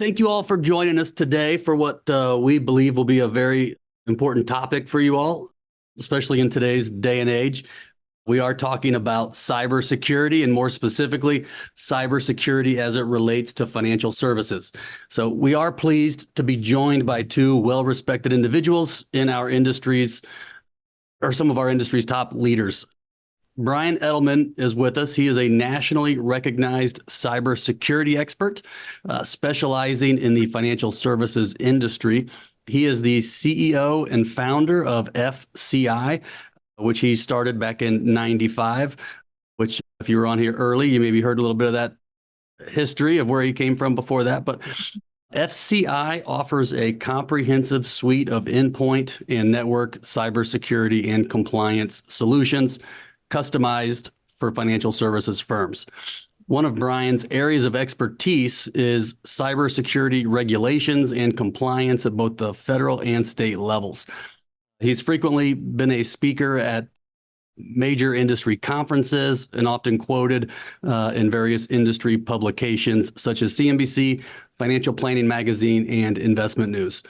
Thank you all for joining us today for what we believe will be a very important topic for you all, especially in today's day and age. We are talking about cybersecurity, and more specifically, cybersecurity as it relates to financial services. So we are pleased to be joined by two well-respected individuals in our industries, or some of our industry's top leaders. Brian Edelman is with us. He is a nationally recognized cybersecurity expert, specializing in the financial services industry. He is the CEO and founder of FCI, which he started back in '95, which if you were on here early, you maybe heard a little bit of that history of where he came from before that. But FCI offers a comprehensive suite of endpoint and network cybersecurity and compliance solutions customized for financial services firms. One of Brian's areas of expertise is cybersecurity regulations and compliance at both the federal and state levels. He's frequently been a speaker at major industry conferences and often quoted in various industry publications such as CNBC, Financial Planning Magazine, and Investment News.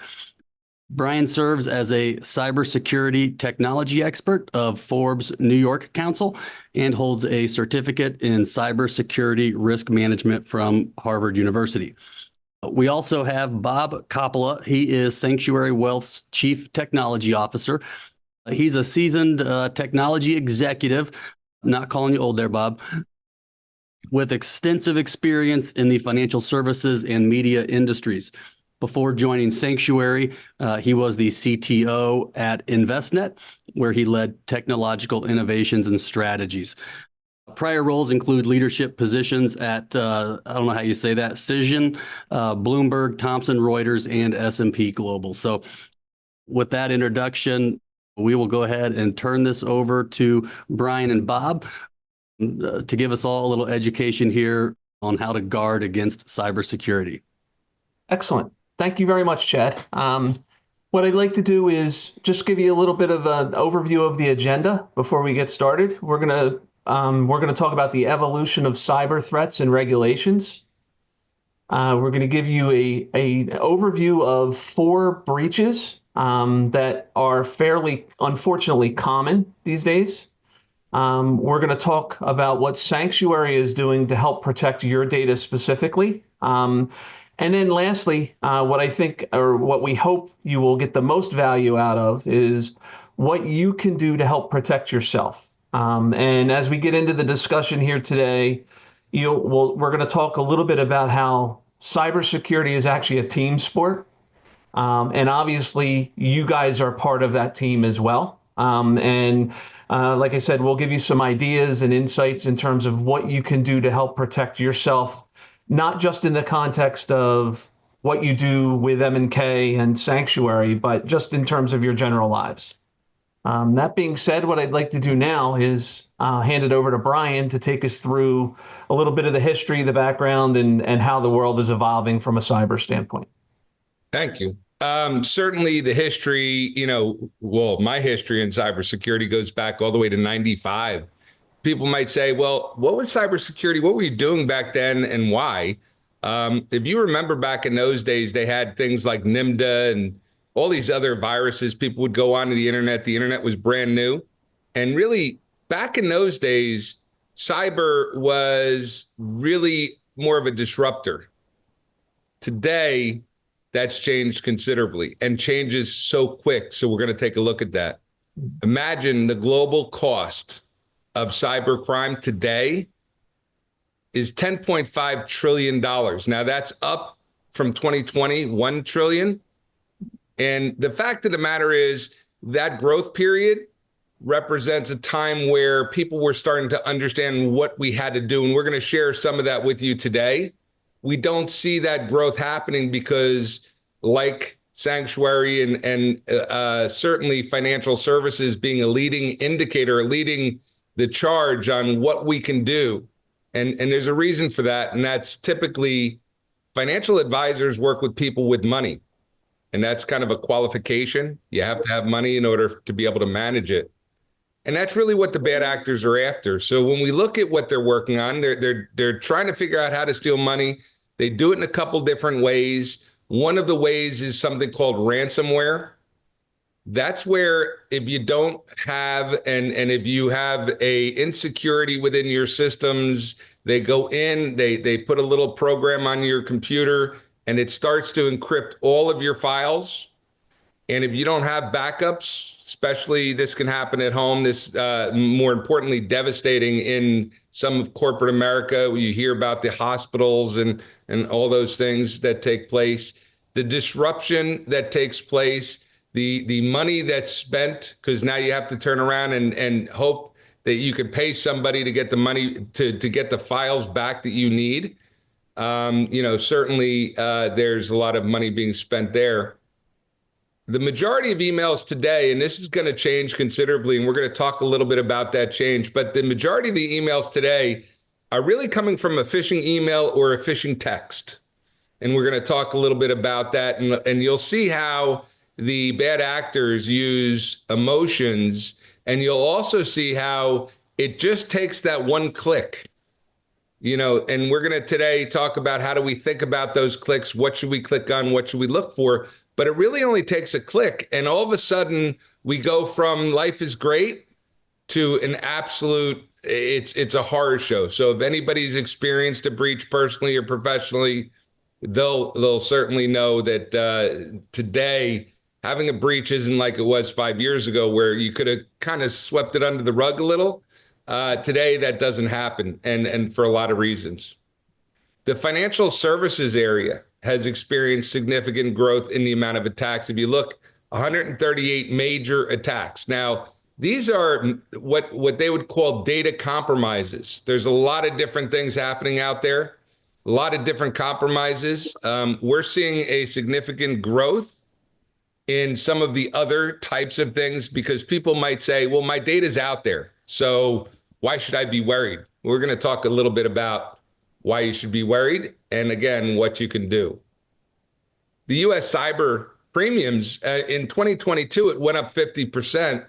Brian serves as a cybersecurity technology expert of Forbes New York Council and holds a certificate in cybersecurity risk management from Harvard University. We also have Bob Coppola. He is Sanctuary Wealth's Chief Technology Officer. He's a seasoned technology executive, not calling you old there, Bob, with extensive experience in the financial services and media industries. Before joining Sanctuary, he was the CTO at Envestnet, where he led technological innovations and strategies. Prior roles include leadership positions at, I don't know how you say that, Cision, Bloomberg, Thomson Reuters, and S&P Global. So with that introduction, we will go ahead and turn this over to Brian and Bob to give us all a little education here on how to guard against cybersecurity. Excellent. Thank you very much, Chad. What I'd like to do is just give you a little bit of an overview of the agenda before we get started. We're going to talk about the evolution of cyber threats and regulations. We're going to give you an overview of 4 breaches that are fairly, unfortunately, common these days. We're going to talk about what Sanctuary is doing to help protect your data specifically. And then lastly, what I think, or what we hope you will get the most value out of, is what you can do to help protect yourself. And as we get into the discussion here today, we're going to talk a little bit about how cybersecurity is actually a team sport. And obviously, you guys are part of that team as well. Like I said, we'll give you some ideas and insights in terms of what you can do to help protect yourself, not just in the context of what you do with M&K and Sanctuary, but just in terms of your general lives. That being said, what I'd like to do now is hand it over to Brian to take us through a little bit of the history, the background, and how the world is evolving from a cyber standpoint. Thank you. Certainly the history, my history in cybersecurity goes back all the way to '95. People might say, well, what was cybersecurity? What were you doing back then and why? If you remember back in those days, they had things like NIMDA and all these other viruses. People would go onto the internet. The internet was brand new. And really, back in those days, cyber was really more of a disruptor. Today, that's changed considerably and changes so quick. So we're going to take a look at that. Imagine the global cost of cybercrime today is $10.5 trillion. Now that's up from 2020, $1 trillion. And the fact of the matter is that growth period represents a time where people were starting to understand what we had to do. And we're going to share some of that with you today. We don't see that growth happening because, like Sanctuary and certainly financial services being a leading indicator, leading the charge on what we can do. And there's a reason for that. And that's typically financial advisors work with people with money. And that's kind of a qualification. You have to have money in order to be able to manage it. And that's really what the bad actors are after. So when we look at what they're working on, they're trying to figure out how to steal money. They do it in a couple different ways. One of the ways is something called ransomware. That's where if you don't have, and if you have a insecurity within your systems, they go in, they put a little program on your computer and it starts to encrypt all of your files. And if you don't have backups, especially this can happen at home, this more importantly, devastating in some of corporate America, where you hear about the hospitals and all those things that take place, the disruption that takes place, the money that's spent, because now you have to turn around and hope that you could pay somebody to get the money to get the files back that you need. Certainly there's a lot of money being spent there. The majority of emails today, and this is going to change considerably, and we're going to talk a little bit about that change, but the majority of the emails today are really coming from a phishing email or a phishing text. And we're going to talk a little bit about that, and you'll see how the bad actors use emotions, and you'll also see how it just takes that one click. And we're going to today talk about how do we think about those clicks, what should we click on, what should we look for? But it really only takes a click, and all of a sudden we go from life is great to an absolute, it's a horror show. So if anybody's experienced a breach personally or professionally, they'll certainly know that today having a breach isn't like it was 5 years ago, where you could have kind of swept it under the rug a little. Today that doesn't happen, and for a lot of reasons. The financial services area has experienced significant growth in the amount of attacks. If you look, 138 major attacks. Now, these are what they would call data compromises. There's a lot of different things happening out there, a lot of different compromises. We're seeing a significant growth in some of the other types of things, because people might say, well, my data's out there, so why should I be worried? We're going to talk a little bit about why you should be worried, and again, what you can do. The U.S. cyber premiums in 2022, it went up 50%.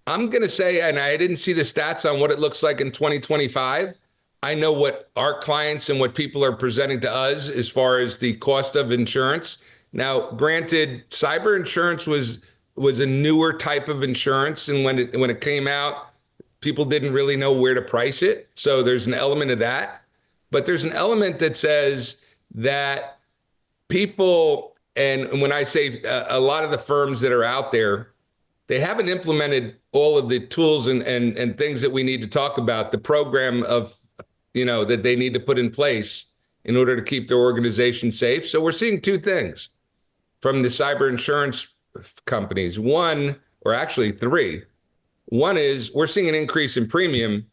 I'm going to say, and I didn't see the stats on what it looks like in 2025. I know what our clients and what people are presenting to us as far as the cost of insurance. Now, granted, cyber insurance was a newer type of insurance, and when it came out, people didn't really know where to price it. So there's an element of that. But there's an element that says that people, and when I say a lot of the firms that are out there, they haven't implemented all of the tools and things that we need to talk about, the program of, that they need to put in place in order to keep their organization safe. So we're seeing two things from the cyber insurance companies. One, or actually three. One is we're seeing an increase in premium.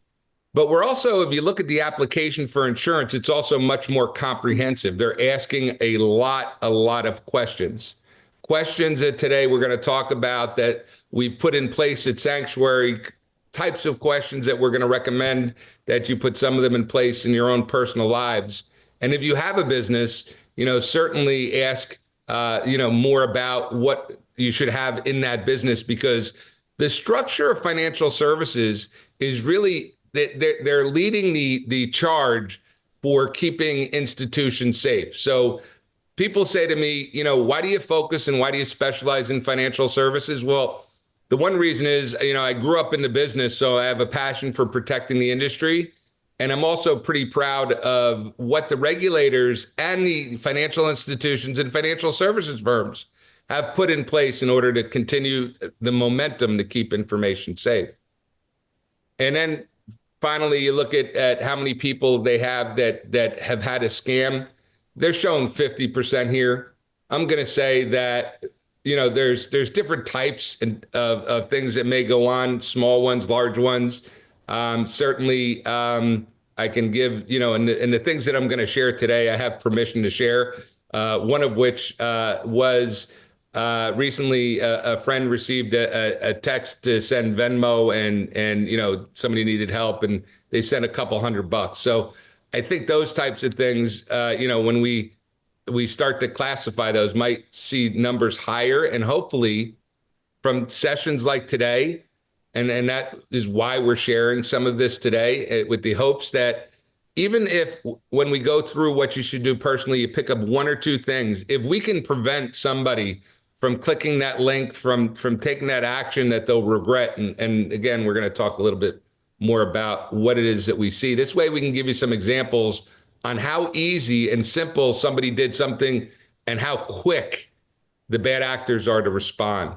But we're also, if you look at the application for insurance, it's also much more comprehensive. They're asking a lot of questions. Questions that today we're going to talk about that we put in place at Sanctuary, types of questions that we're going to recommend that you put some of them in place in your own personal lives. And if you have a business, certainly ask, more about what you should have in that business, because the structure of financial services is really, they're leading the charge for keeping institutions safe. So people say to me, why do you focus and why do you specialize in financial services? Well, the one reason is, I grew up in the business, so I have a passion for protecting the industry. And I'm also pretty proud of what the regulators and the financial institutions and financial services firms have put in place in order to continue the momentum to keep information safe. And then finally, you look at how many people they have that have had a scam. They're showing 50% here. I'm going to say that, there's different types of things that may go on, small ones, large ones. Certainly, I can give, and the things that I'm going to share today, I have permission to share. One of which was recently a friend received a text to send Venmo, and somebody needed help, and they sent a couple $100. So I think those types of things, when we start to classify those, might see numbers higher, and hopefully from sessions like today, and that is why we're sharing some of this today, with the hopes that even if when we go through what you should do personally, you pick up one or two things, if we can prevent somebody from clicking that link, from taking that action that they'll regret. And again, we're going to talk a little bit more about what it is that we see. This way we can give you some examples on how easy and simple somebody did something and how quick the bad actors are to respond.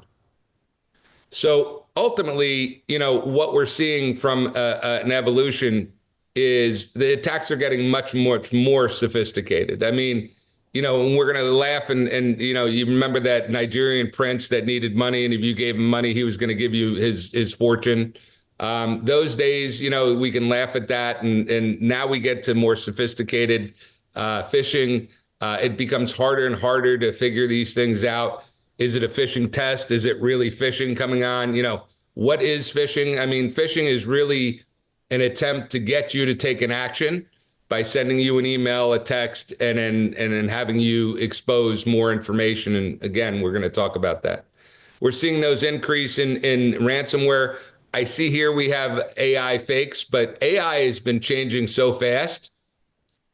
So ultimately, what we're seeing from an evolution is the attacks are getting much more sophisticated. I mean, and we're going to laugh and you remember that Nigerian prince that needed money, and if you gave him money, he was going to give you his fortune. Those days, we can laugh at that. And now we get to more sophisticated phishing. It becomes harder and harder to figure these things out. Is it a phishing test? Is it really phishing coming on? What is phishing? I mean, phishing is really an attempt to get you to take an action by sending you an email, a text, and then having you expose more information. And again, we're going to talk about that. We're seeing those increase in ransomware. I see here we have AI fakes, but AI has been changing so fast.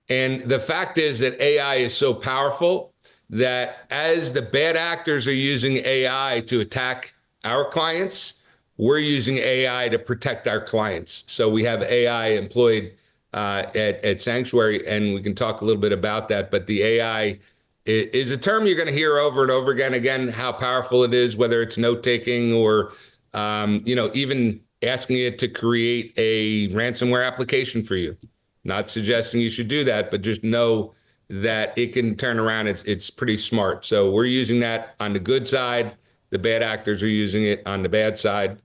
And the fact is that AI is so powerful that as the bad actors are using AI to attack our clients, we're using AI to protect our clients. So we have AI employed at Sanctuary, and we can talk a little bit about that. But the AI is a term you're going to hear over and over again. Again, how powerful it is, whether it's note taking or even asking it to create a ransomware application for you. Not suggesting you should do that, but just know that it can turn around. It's pretty smart. So we're using that on the good side. The bad actors are using it on the bad side.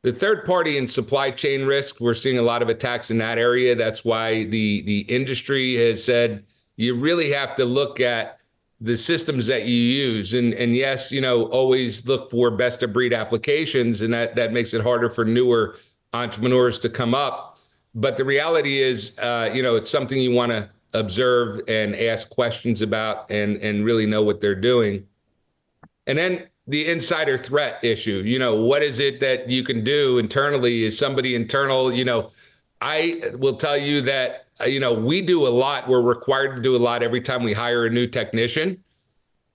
The third party and supply chain risk, we're seeing a lot of attacks in that area. That's why the industry has said you really have to look at the systems that you use. And yes, always look for best of breed applications, and that makes it harder for newer entrepreneurs to come up. But the reality is, it's something you want to observe and ask questions about and really know what they're doing. And then the insider threat issue, what is it that you can do internally? Is somebody internal? I will tell you that, we do a lot. We're required to do a lot every time we hire a new technician.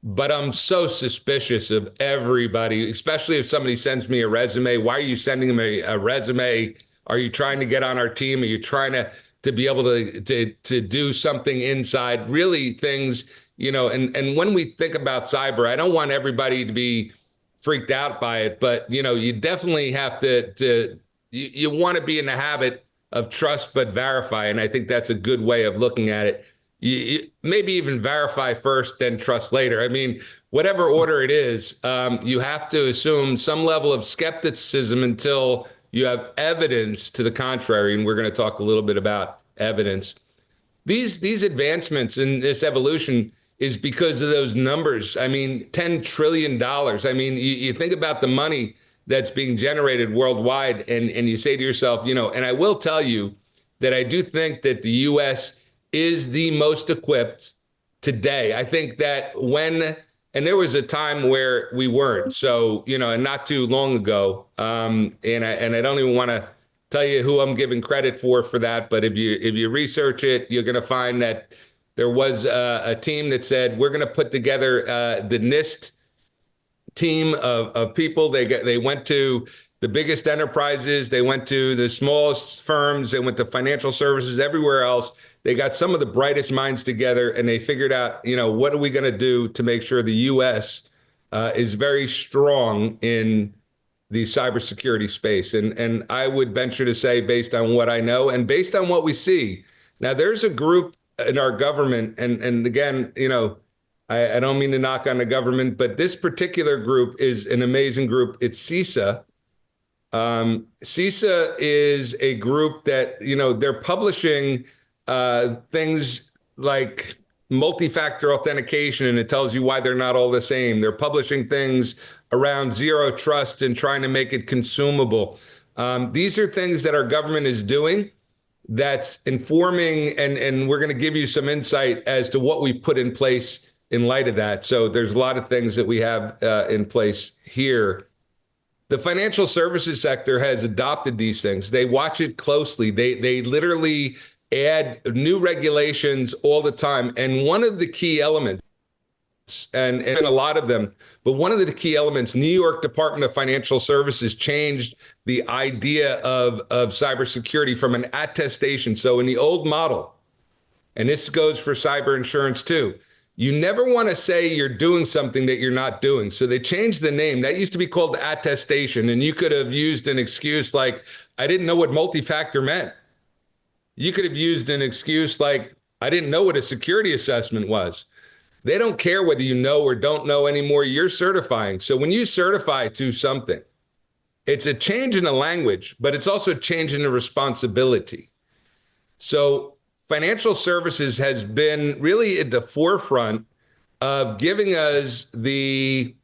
But I'm so suspicious of everybody, especially if somebody sends me a resume. Why are you sending me a resume? Are you trying to get on our team? Are you trying to be able to do something inside? Really things, and when we think about cyber, I don't want everybody to be freaked out by it, but, you definitely have you want to be in the habit of trust but verify. And I think that's a good way of looking at it. You maybe even verify first, then trust later. I mean, whatever order it is, you have to assume some level of skepticism until you have evidence to the contrary. And we're going to talk a little bit about evidence. These advancements in this evolution is because of those numbers. I mean, $10 trillion. I mean, you think about the money that's being generated worldwide, and you say to yourself, and I will tell you that I do think that the U.S. is the most equipped today. I think that and there was a time where we weren't. So, and not too long ago, and I don't even want to tell you who I'm giving credit for that. But if you research it, you're going to find that there was a team that said, we're going to put together the NIST team of people. They went to the biggest enterprises. They went to the smallest firms. They went to financial services, everywhere else. They got some of the brightest minds together, and they figured out, what are we going to do to make sure the U.S. Is very strong in the cybersecurity space. And I would venture to say, based on what I know and based on what we see, now there's a group in our government, and again, I don't mean to knock on the government, but this particular group is an amazing group. It's CISA. CISA is a group that, they're publishing things like multi-factor authentication, and it tells you why they're not all the same. They're publishing things around zero trust and trying to make it consumable. These are things that our government is doing that's informing, and we're going to give you some insight as to what we put in place in light of that. So there's a lot of things that we have in place here. The financial services sector has adopted these things. They watch it closely. They literally add new regulations all the time. And one of the key elements, and a lot of them, but one of the key elements, New York Department of Financial Services changed the idea of cybersecurity from an attestation. So in the old model, and this goes for cyber insurance too, you never want to say you're doing something that you're not doing. So they changed the name. That used to be called attestation. And you could have used an excuse like, I didn't know what multi-factor meant. You could have used an excuse like, I didn't know what a security assessment was. They don't care whether you know or don't know anymore. You're certifying. So when you certify to something, it's a change in the language, but it's also a change in the responsibility. So financial services has been really at the forefront of giving us the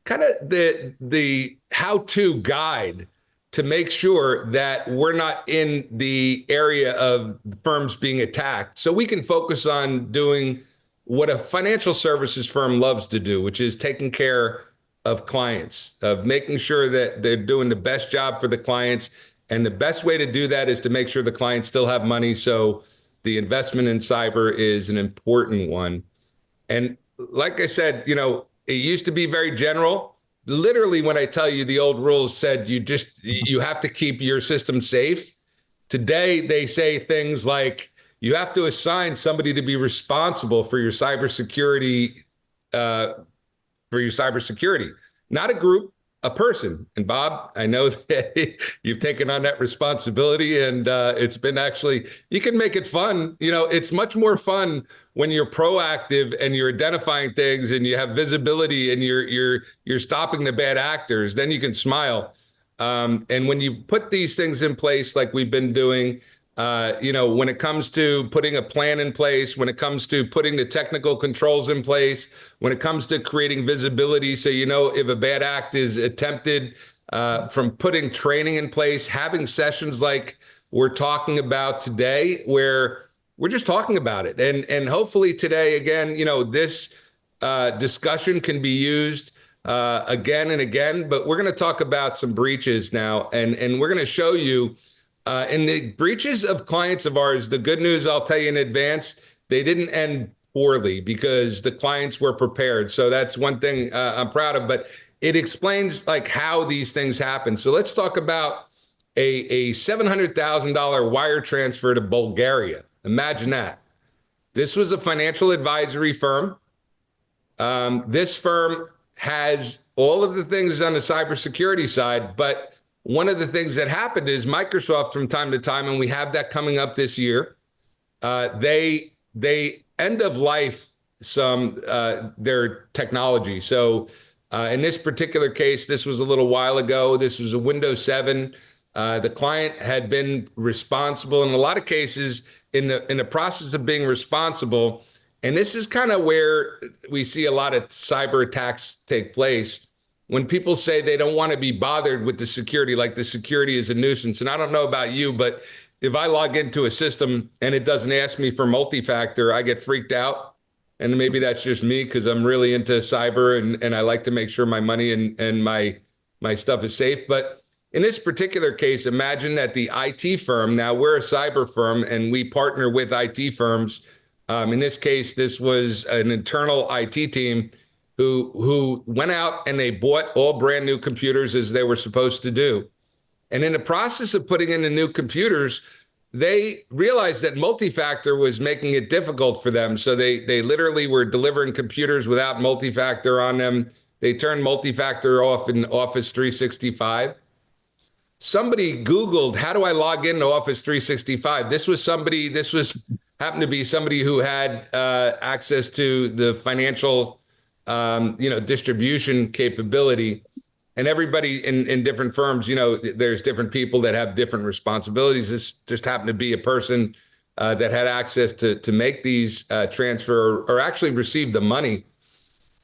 kind of the how-to guide to make sure that we're not in the area of firms being attacked. So we can focus on doing what a financial services firm loves to do, which is taking care of clients, of making sure that they're doing the best job for the clients. And the best way to do that is to make sure the clients still have money. So the investment in cyber is an important one. And like I said, it used to be very general. Literally, when I tell you the old rules said you have to keep your system safe. Today, they say things like, you have to assign somebody to be responsible for your cybersecurity, not a group, a person. And Bob, I know that you've taken on that responsibility, and it's been actually, you can make it fun. It's much more fun when you're proactive and you're identifying things and you have visibility and you're stopping the bad actors. Then you can smile. And when you put these things in place, like we've been doing, when it comes to putting a plan in place, when it comes to putting the technical controls in place, when it comes to creating visibility, so if a bad act is attempted, from putting training in place, having sessions like we're talking about today, where we're just talking about it. And hopefully today, again, this discussion can be used again and again, but we're going to talk about some breaches now, and we're going to show you in the breaches of clients of ours. The good news, I'll tell you in advance, they didn't end poorly because the clients were prepared. So that's one thing I'm proud of, but it explains like how these things happen. So let's talk about a $700,000 wire transfer to Bulgaria. Imagine that. This was a financial advisory firm. This firm has all of the things on the cybersecurity side, but one of the things that happened is Microsoft from time to time, and we have that coming up this year, they end of life their technology. So in this particular case, this was a little while ago. This was a Windows 7. The client had been responsible in a lot of cases in the process of being responsible. And this is kind of where we see a lot of cyber attacks take place. When people say they don't want to be bothered with the security, like the security is a nuisance. And I don't know about you, but if I log into a system and it doesn't ask me for multi-factor, I get freaked out. And maybe that's just me because I'm really into cyber and I like to make sure my money and my stuff is safe. But in this particular case, imagine that the IT firm, now we're a cyber firm and we partner with IT firms. In this case, this was an internal IT team who went out and they bought all brand new computers as they were supposed to do. And in the process of putting in the new computers, they realized that multi-factor was making it difficult for them. So they literally were delivering computers without multi-factor on them. They turned multi-factor off in Office 365. Somebody Googled, how do I log into Office 365? This happened to be somebody who had access to the financial distribution capability. And everybody in different firms, there's different people that have different responsibilities. This just happened to be a person that had access to make these transfer or actually receive the money.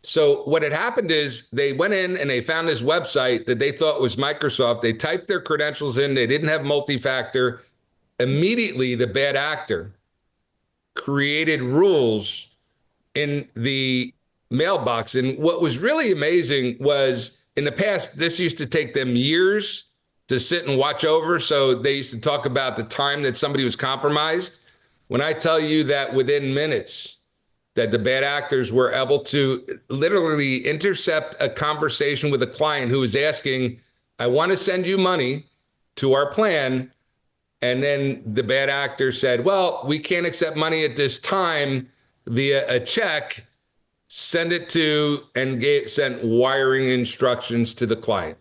So what had happened is they went in and they found this website that they thought was Microsoft. They typed their credentials in. They didn't have multi-factor. Immediately, the bad actor created rules in the mailbox. And what was really amazing was in the past, this used to take them years to sit and watch over. So they used to talk about the time that somebody was compromised. When I tell you that within minutes, that the bad actors were able to literally intercept a conversation with a client who was asking, I want to send you money to our plan. And then the bad actor said, well, we can't accept money at this time via a check. Send it to, and sent wiring instructions to the client.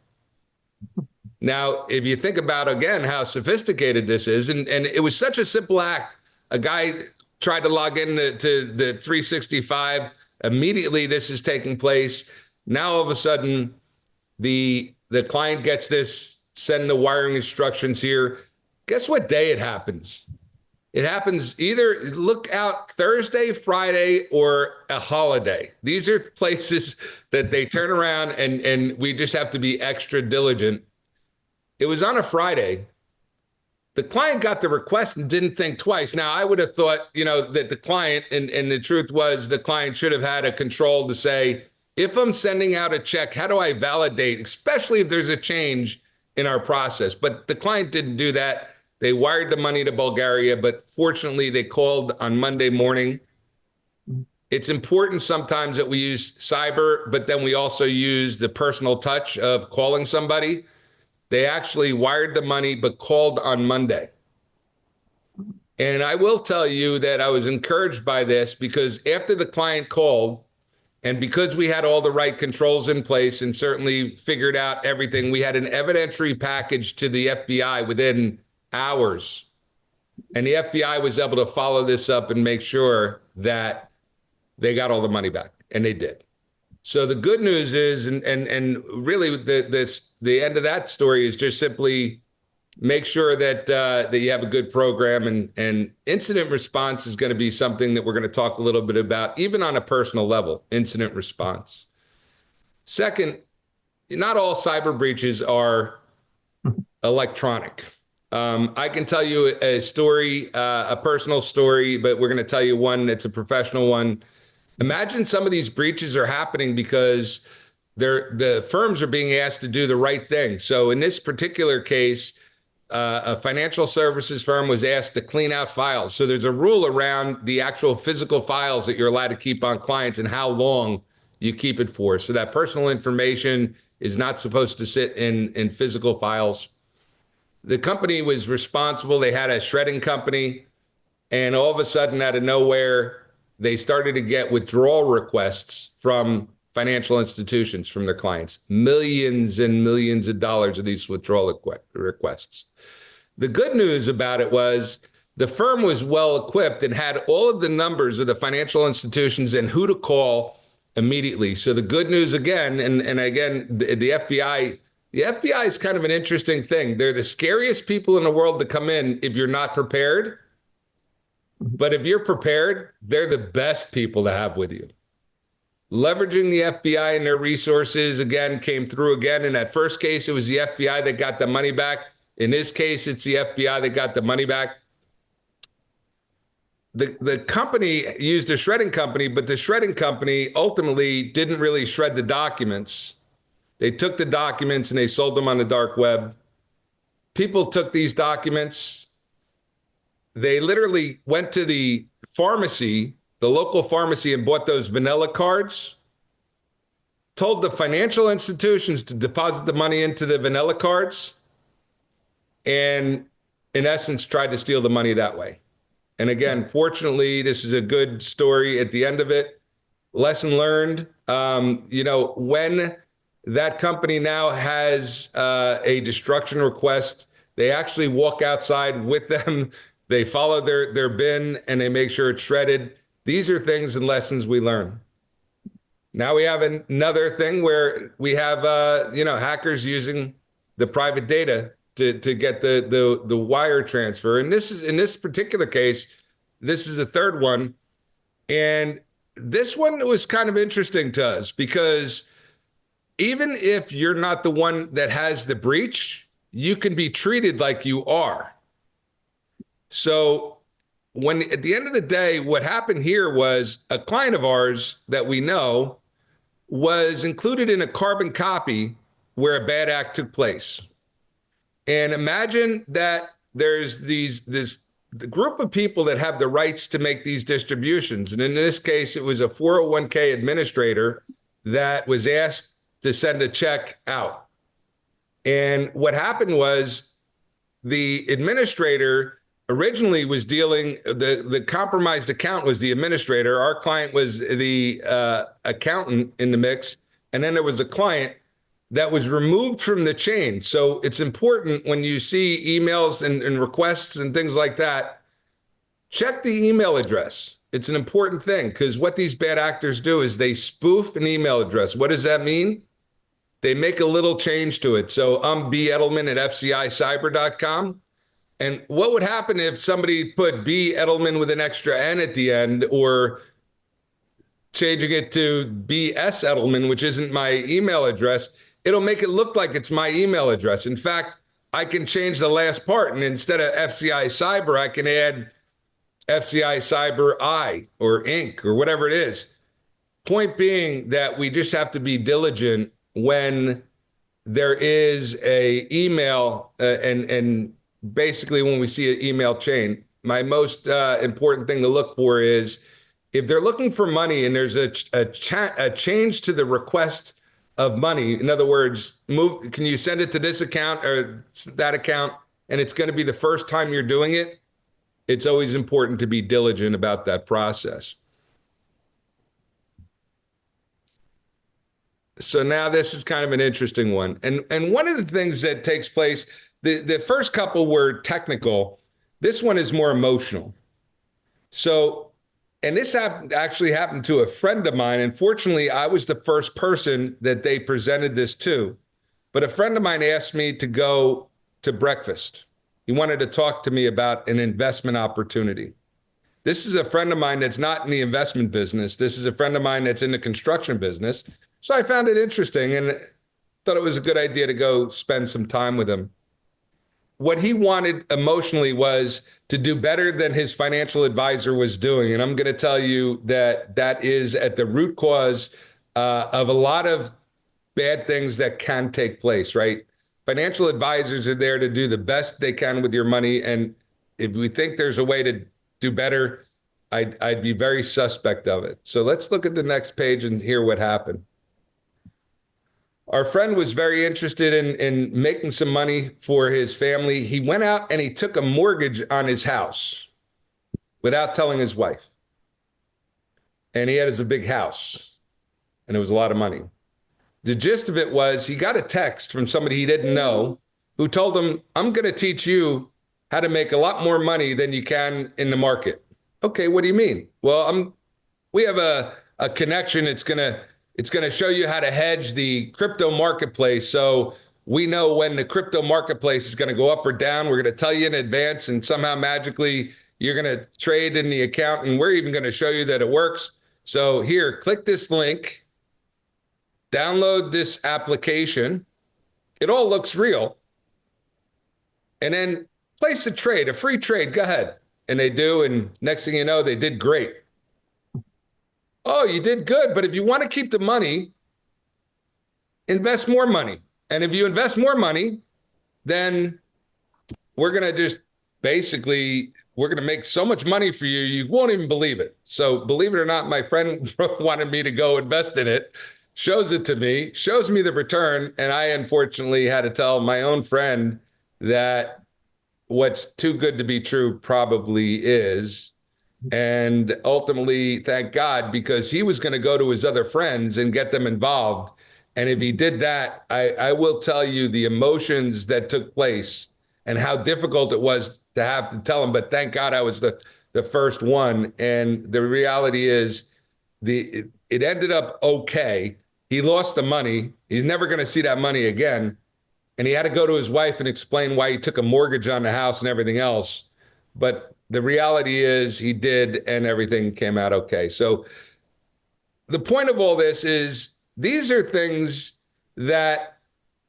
Now, if you think about, again, how sophisticated this is, and it was such a simple act. A guy tried to log in to the 365. Immediately, this is taking place. Now, all of a sudden, the client gets this, send the wiring instructions here. Guess what day it happens? It happens either, look out, Thursday, Friday, or a holiday. These are places that they turn around, and we just have to be extra diligent. It was on a Friday. The client got the request and didn't think twice. Now, I would have thought, that the client, and the truth was the client should have had a control to say, if I'm sending out a check, how do I validate, especially if there's a change in our process? But the client didn't do that. They wired the money to Bulgaria, but fortunately they called on Monday morning. It's important sometimes that we use cyber, but then we also use the personal touch of calling somebody. They actually wired the money, but called on Monday. And I will tell you that I was encouraged by this, because after the client called, and because we had all the right controls in place and certainly figured out everything, we had an evidentiary package to the FBI within hours. And the FBI was able to follow this up and make sure that they got all the money back, and they did. So the good news is, and really the end of that story is just simply make sure that that you have a good program, and incident response is going to be something that we're going to talk a little bit about, even on a personal level, incident response. Second, not all cyber breaches are electronic. I can tell you a story, a personal story, but we're going to tell you one that's a professional one. Imagine some of these breaches are happening because the firms are being asked to do the right thing. So in this particular case, a financial services firm was asked to clean out files. So there's a rule around the actual physical files that you're allowed to keep on clients and how long you keep it for. So that personal information is not supposed to sit in physical files. The company was responsible. They had a shredding company, and all of a sudden, out of nowhere, they started to get withdrawal requests from financial institutions, from their clients, millions and millions of dollars of these withdrawal requests. The good news about it was the firm was well equipped and had all of the numbers of the financial institutions and who to call immediately. So the good news again, and again, the FBI is kind of an interesting thing. They're the scariest people in the world to come in if you're not prepared. But if you're prepared, they're the best people to have with you. Leveraging the FBI and their resources, again, came through again. In that first case, it was the FBI that got the money back. In this case, it's the FBI that got the money back. The company used a shredding company, but the shredding company ultimately didn't really shred the documents. They took the documents and they sold them on the dark web. People took these documents. They literally went to the pharmacy, the local pharmacy, and bought those vanilla cards, told the financial institutions to deposit the money into the vanilla cards, and in essence, tried to steal the money that way. And again, fortunately, this is a good story at the end of it. Lesson learned, when that company now has a destruction request, they actually walk outside with them. They follow their bin and they make sure it's shredded. These are things and lessons we learn. Now we have another thing where we have hackers using the private data to get the wire transfer. And this is, in this particular case, this is the third one. And this one was kind of interesting to us because even if you're not the one that has the breach, you can be treated like you are. So when at the end of the day, what happened here was a client of ours that we know was included in a carbon copy where a bad act took place. And imagine that there's this the group of people that have the rights to make these distributions. And in this case, it was a 401k administrator that was asked to send a check out. And what happened was the administrator originally was dealing, the compromised account was the administrator. Our client was the accountant in the mix. And then there was a client that was removed from the chain. So it's important when you see emails and requests and things like that, check the email address. It's an important thing, because what these bad actors do is they spoof an email address. What does that mean? They make a little change to it. So I'm B. Edelman at FCICyber.com. And what would happen if somebody put B. Edelman with an extra N at the end, or changing it to B.S. Edelman, which isn't my email address? It'll make it look like it's my email address. In fact, I can change the last part, and instead of FCI Cyber, I can add FCI Cyber I or Inc. or whatever it is. Point being that we just have to be diligent when there is a email and basically when we see an email chain. My most important thing to look for is if they're looking for money and there's a change to the request of money. In other words, can you send it to this account or that account? And it's going to be the first time you're doing it. It's always important to be diligent about that process. So now this is kind of an interesting one. And one of the things that takes place, the first couple were technical. This one is more emotional. So, and this actually happened to a friend of mine. Unfortunately, I was the first person that they presented this to. But a friend of mine asked me to go to breakfast. He wanted to talk to me about an investment opportunity. This is a friend of mine that's not in the investment business. This is a friend of mine that's in the construction business. So I found it interesting and thought it was a good idea to go spend some time with him. What he wanted emotionally was to do better than his financial advisor was doing. And I'm going to tell you that that is at the root cause of a lot of bad things that can take place, right? Financial advisors are there to do the best they can with your money. And if we think there's a way to do better, I'd be very suspect of it. So let's look at the next page and hear what happened. Our friend was very interested in making some money for his family. He went out and he took a mortgage on his house without telling his wife. And he had a big house, and it was a lot of money. The gist of it was he got a text from somebody he didn't know who told him, I'm going to teach you how to make a lot more money than you can in the market. Okay, what do you mean? Well, we have a connection. It's going to show you how to hedge the crypto marketplace. So we know when the crypto marketplace is going to go up or down. We're going to tell you in advance, and somehow magically you're going to trade in the account. And we're even going to show you that it works. So here, click this link, download this application. It all looks real. And then place a trade, a free trade. Go ahead. And they do. And next thing you know, they did great. Oh, you did good. But if you want to keep the money, invest more money. And if you invest more money, then we're going to just basically, we're going to make so much money for you, you won't even believe it. So believe it or not, my friend wanted me to go invest in it, shows it to me, shows me the return. And I unfortunately had to tell my own friend that what's too good to be true probably is. And ultimately, thank God, because he was going to go to his other friends and get them involved. And if he did that, I will tell you the emotions that took place and how difficult it was to have to tell him. But thank God I was the first one. And the reality is it ended up okay. He lost the money. He's never going to see that money again. And he had to go to his wife and explain why he took a mortgage on the house and everything else. But the reality is he did, and everything came out okay. So the point of all this is these are things that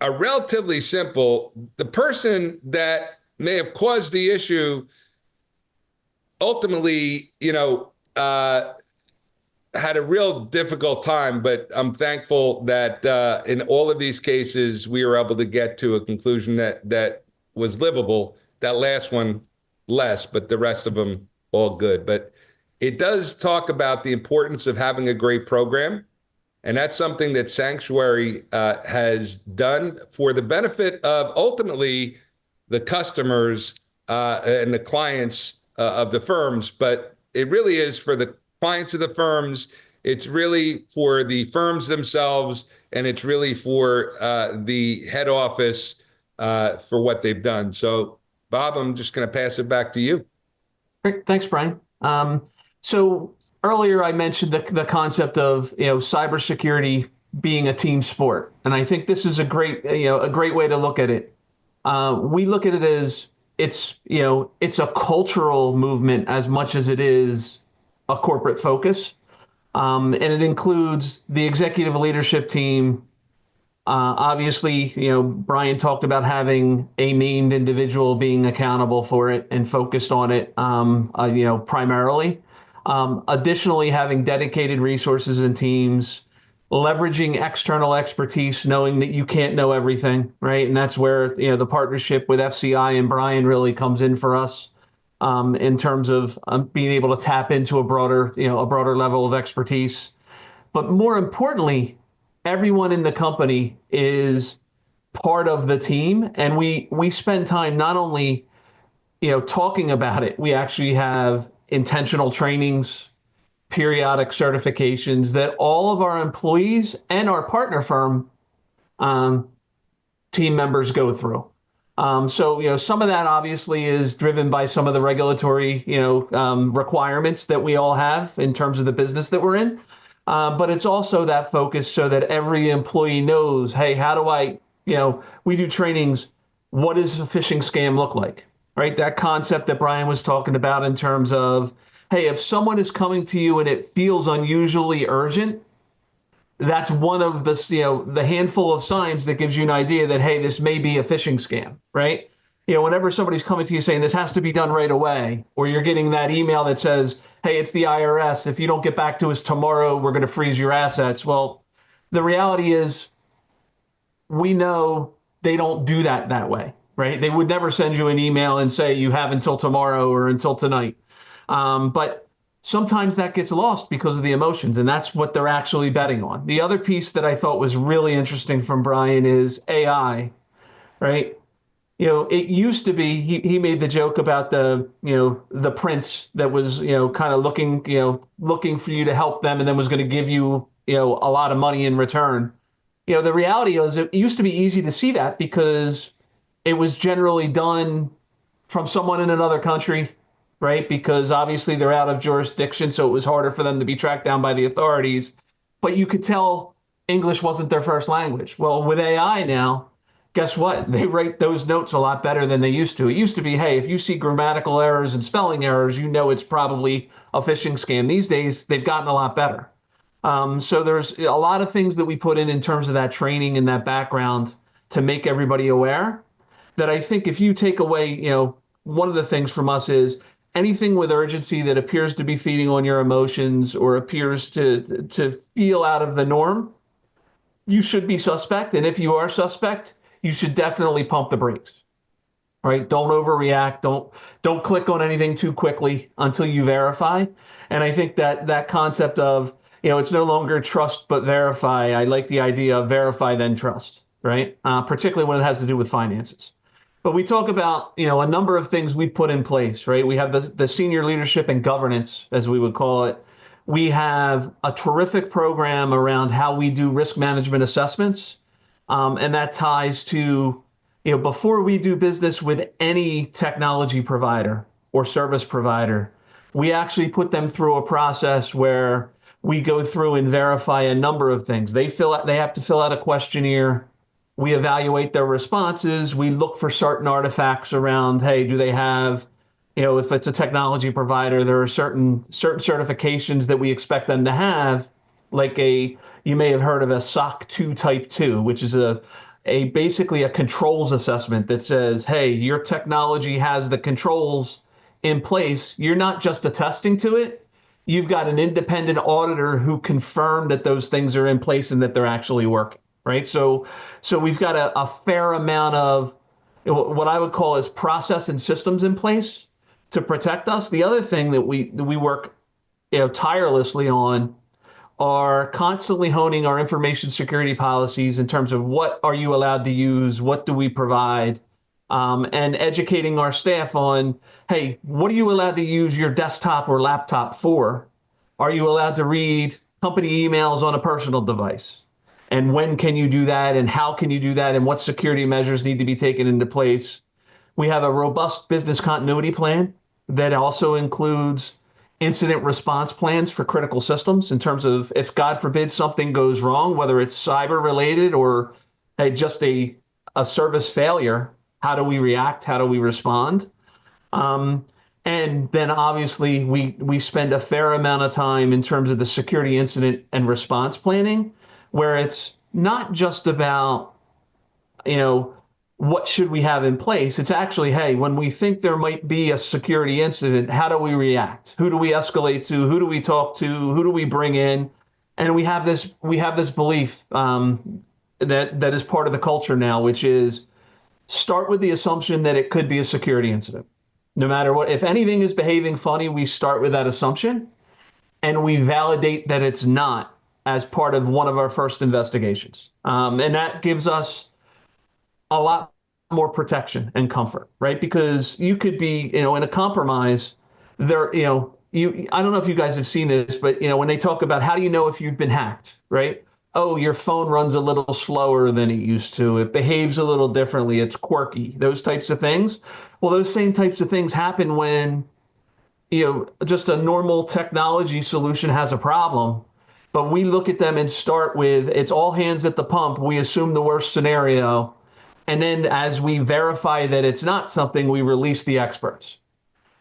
are relatively simple. The person that may have caused the issue ultimately, had a real difficult time, but I'm thankful that in all of these cases, we were able to get to a conclusion that was livable. That last one less, but the rest of them all good. But it does talk about the importance of having a great program. And that's something that Sanctuary has done for the benefit of ultimately the customers and the clients of the firms. But it really is for the clients of the firms. It's really for the firms themselves. And it's really for the head office for what they've done. So, Bob, I'm just going to pass it back to you. Great. Thanks, Brian. So earlier I mentioned the concept of cybersecurity being a team sport, and I think this is a great way to look at it. We look at it as it's a cultural movement as much as it is a corporate focus, and it includes the executive leadership team. Obviously, Brian talked about having a named individual being accountable for it and focused on it, primarily. Additionally, having dedicated resources and teams, leveraging external expertise, knowing that you can't know everything, right? And that's where, the partnership with FCI and Brian really comes in for us, in terms of being able to tap into a broader level of expertise. But more importantly, everyone in the company is part of the team, and we spend time not only talking about it. We actually have intentional trainings, periodic certifications that all of our employees and our partner firm team members go through. So some of that obviously is driven by some of the regulatory requirements that we all have in terms of the business that we're in. But it's also that focus so that every employee knows, hey, how do we do trainings. What does a phishing scam look like, right? That concept that Brian was talking about in terms of, hey, if someone is coming to you and it feels unusually urgent, that's one of the handful of signs that gives you an idea that, hey, this may be a phishing scam, right? Whenever somebody's coming to you saying this has to be done right away, or you're getting that email that says, hey, it's the IRS. If you don't get back to us tomorrow, we're going to freeze your assets. Well, the reality is we know they don't do that way, right? They would never send you an email and say you have until tomorrow or until tonight. But sometimes that gets lost because of the emotions, and that's what they're actually betting on. The other piece that I thought was really interesting from Brian is AI, right? It used to be, he made the joke about the prince that was, kind of looking for you to help them and then was going to give you, a lot of money in return. The reality is it used to be easy to see that because it was generally done from someone in another country, right? Because obviously they're out of jurisdiction, so it was harder for them to be tracked down by the authorities. But you could tell English wasn't their first language. Well, with AI now, guess what? They write those notes a lot better than they used to. It used to be, hey, if you see grammatical errors and spelling errors, it's probably a phishing scam. These days, they've gotten a lot better. So there's a lot of things that we put in terms of that training and that background to make everybody aware that I think if you take away, one of the things from us is anything with urgency that appears to be feeding on your emotions or appears to feel out of the norm, you should be suspect. And if you are suspect, you should definitely pump the brakes, right? Don't overreact. Don't click on anything too quickly until you verify. And I think that concept of, it's no longer trust but verify. I like the idea of verify then trust, right? Particularly when it has to do with finances. But we talk about, a number of things we put in place, right? We have the senior leadership and governance, as we would call it. We have a terrific program around how we do risk management assessments. And that ties to, before we do business with any technology provider or service provider, we actually put them through a process where we go through and verify a number of things. They have to fill out a questionnaire. We evaluate their responses. We look for certain artifacts around, hey, do they have, if it's a technology provider, there are certain certifications that we expect them to have, like you may have heard of a SOC 2 Type 2, which is basically a controls assessment that says, hey, your technology has the controls in place. You're not just attesting to it. You've got an independent auditor who confirmed that those things are in place and that they're actually working, right? So we've got a fair amount of what I would call as process and systems in place to protect us. The other thing that we work, tirelessly on are constantly honing our information security policies in terms of what are you allowed to use, what do we provide, and educating our staff on, hey, what are you allowed to use your desktop or laptop for? Are you allowed to read company emails on a personal device? And when can you do that? And how can you do that? And what security measures need to be taken into place? We have a robust business continuity plan that also includes incident response plans for critical systems in terms of if, God forbid, something goes wrong, whether it's cyber related or just a service failure, how do we react? How do we respond? And then obviously we spend a fair amount of time in terms of the security incident and response planning, where it's not just about, what should we have in place? It's actually, hey, when we think there might be a security incident, how do we react? Who do we escalate to? Who do we talk to? Who do we bring in? And we have this belief that is part of the culture now, which is start with the assumption that it could be a security incident. No matter what, if anything is behaving funny, we start with that assumption and we validate that it's not as part of one of our first investigations. And that gives us a lot more protection and comfort, right? Because you could be, in a compromise there, I don't know if you guys have seen this, but, when they talk about how do you know if you've been hacked, right? Oh, your phone runs a little slower than it used to. It behaves a little differently. It's quirky, those types of things. Well, those same types of things happen when, just a normal technology solution has a problem. But we look at them and start with, it's all hands at the pump. We assume the worst scenario. And then as we verify that it's not something, we release the experts.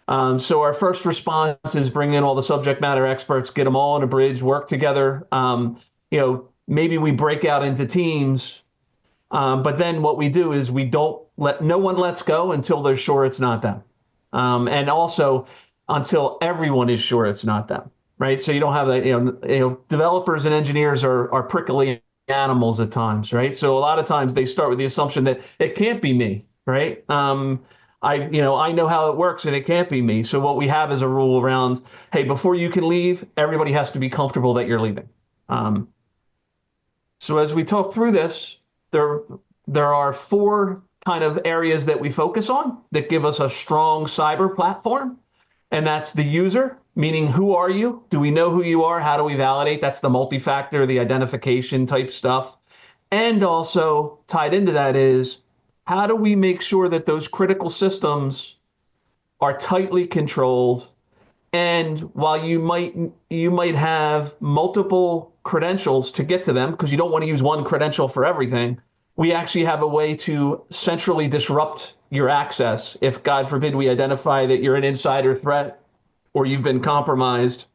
So our first response is bring in all the subject matter experts, get them all on a bridge, work together. Maybe we break out into teams. But then what we do is no one lets go until they're sure it's not them. And also until everyone is sure it's not them, right? So you don't have that, developers and engineers are prickly animals at times, right? So a lot of times they start with the assumption that it can't be me, right? I know how it works and it can't be me. So what we have is a rule around, hey, before you can leave, everybody has to be comfortable that you're leaving. So as we talk through this, there are 4 kind of areas that we focus on that give us a strong cyber platform. And that's the user, meaning who are you? Do we know who you are? How do we validate? That's the multi-factor, the identification type stuff. And also tied into that is how do we make sure that those critical systems are tightly controlled? And while you might have multiple credentials to get to them, because you don't want to use one credential for everything, we actually have a way to centrally disrupt your access. If, God forbid, we identify that you're an insider threat or you've been compromised,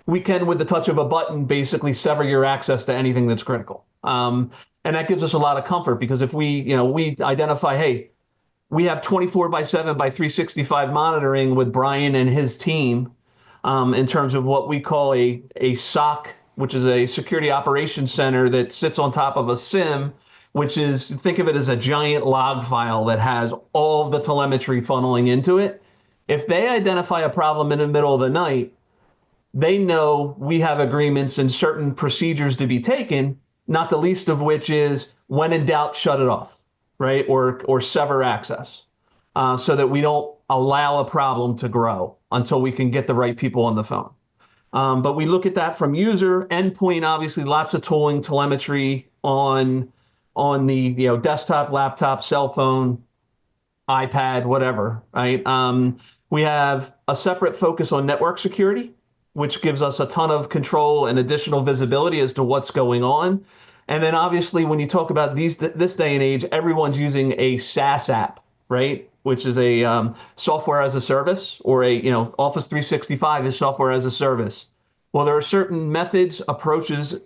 we can, with the touch of a button, basically sever your access to anything that's critical. And that gives us a lot of comfort because if we identify, hey, we have 24/7 by 365 monitoring with Brian and his team in terms of what we call a SOC, which is a security operations center that sits on top of a SIM, which is, think of it as a giant log file that has all of the telemetry funneling into it. If they identify a problem in the middle of the night, they know we have agreements and certain procedures to be taken, not the least of which is when in doubt, shut it off, right? Or sever access so that we don't allow a problem to grow until we can get the right people on the phone. But we look at that from user endpoint, obviously lots of tooling, telemetry on the desktop, laptop, cell phone, iPad, whatever, right? We have a separate focus on network security, which gives us a ton of control and additional visibility as to what's going on. And then obviously when you talk about this day and age, everyone's using a SaaS app, right? Which is a software as a service, or Office 365 is software as a service. Well, there are certain methods, approaches,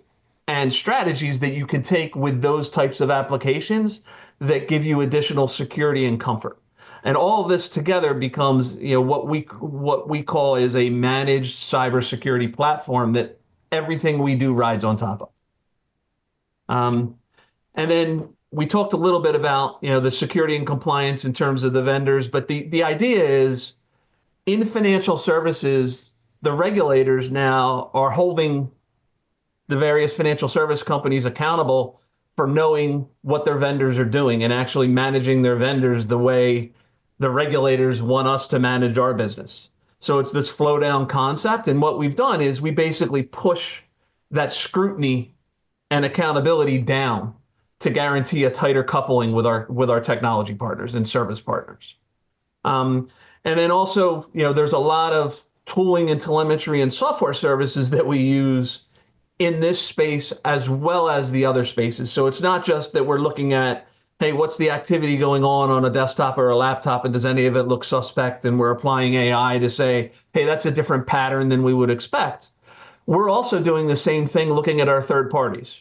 and strategies that you can take with those types of applications that give you additional security and comfort. And all of this together becomes, what we call is a managed cybersecurity platform that everything we do rides on top of. And then we talked a little bit about, the security and compliance in terms of the vendors, but the idea is in financial services, the regulators now are holding the various financial service companies accountable for knowing what their vendors are doing and actually managing their vendors the way the regulators want us to manage our business. So it's this flow down concept. And what we've done is we basically push that scrutiny and accountability down to guarantee a tighter coupling with our technology partners and service partners. And then also, there's a lot of tooling and telemetry and software services that we use in this space as well as the other spaces. So it's not just that we're looking at, hey, what's the activity going on a desktop or a laptop, and does any of it look suspect? And we're applying AI to say, hey, that's a different pattern than we would expect. We're also doing the same thing looking at our third parties.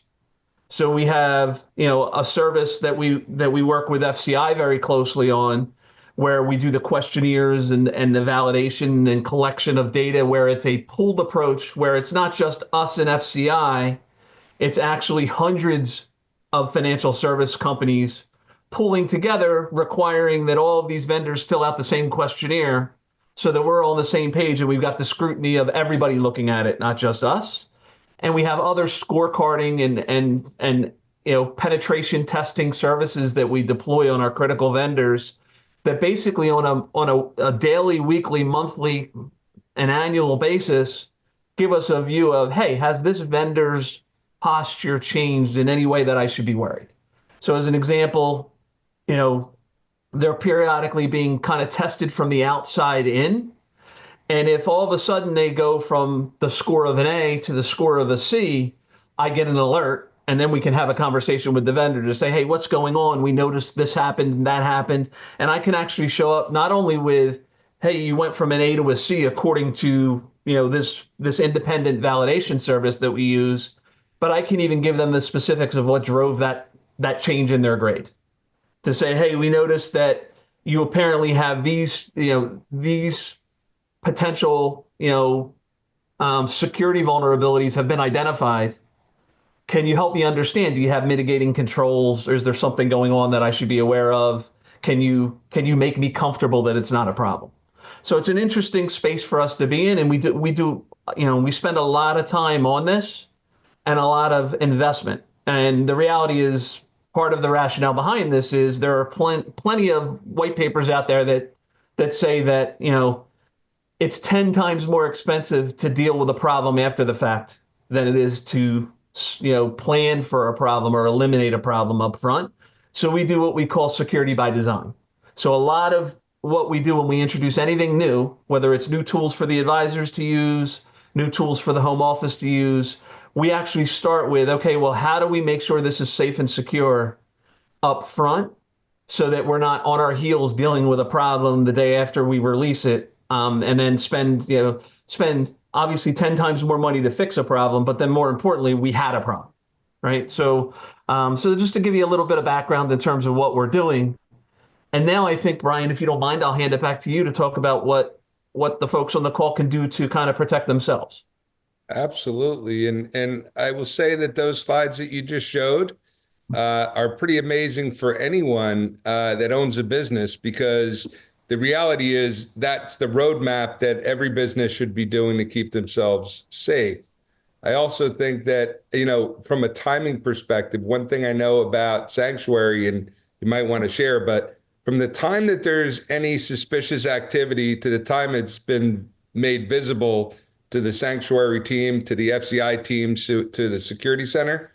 So we have, a service that we work with FCI very closely on, where we do the questionnaires and the validation and collection of data, where it's a pooled approach, where it's not just us and FCI, it's actually hundreds of financial service companies pulling together, requiring that all of these vendors fill out the same questionnaire so that we're all on the same page and we've got the scrutiny of everybody looking at it, not just us. And we have other scorecarding and penetration testing services that we deploy on our critical vendors that basically on a daily, weekly, monthly, and annual basis give us a view of, hey, has this vendor's posture changed in any way that I should be worried? So as an example, they're periodically being kind of tested from the outside in. And if all of a sudden they go from the score of an A to the score of a C, I get an alert, and then we can have a conversation with the vendor to say, hey, what's going on? We noticed this happened and that happened. And I can actually show up not only with, hey, you went from an A to a C according to this independent validation service that we use, but I can even give them the specifics of what drove that change in their grade. To say, hey, we noticed that you apparently have these potential, security vulnerabilities have been identified. Can you help me understand? Do you have mitigating controls, or is there something going on that I should be aware of? Can you make me comfortable that it's not a problem? So it's an interesting space for us to be in, and we spend a lot of time on this and a lot of investment. And the reality is, part of the rationale behind this is there are plenty of white papers out there that say that it's 10 times more expensive to deal with a problem after the fact than it is to plan for a problem or eliminate a problem up front. So we do what we call security by design. So a lot of what we do when we introduce anything new, whether it's new tools for the advisors to use, new tools for the home office to use, we actually start with, okay, well, how do we make sure this is safe and secure up front so that we're not on our heels dealing with a problem the day after we release it, and then spend obviously 10 times more money to fix a problem, but then more importantly, we had a problem, right? So just to give you a little bit of background in terms of what we're doing. And now I think, Brian, if you don't mind, I'll hand it back to you to talk about what the folks on the call can do to kind of protect themselves. Absolutely. And I will say that those slides that you just showed are pretty amazing for anyone that owns a business, because the reality is that's the roadmap that every business should be doing to keep themselves safe. I also think that, from a timing perspective, one thing I know about Sanctuary, and you might want to share, but from the time that there's any suspicious activity to the time it's been made visible to the Sanctuary team, to the FCI team, to the security center,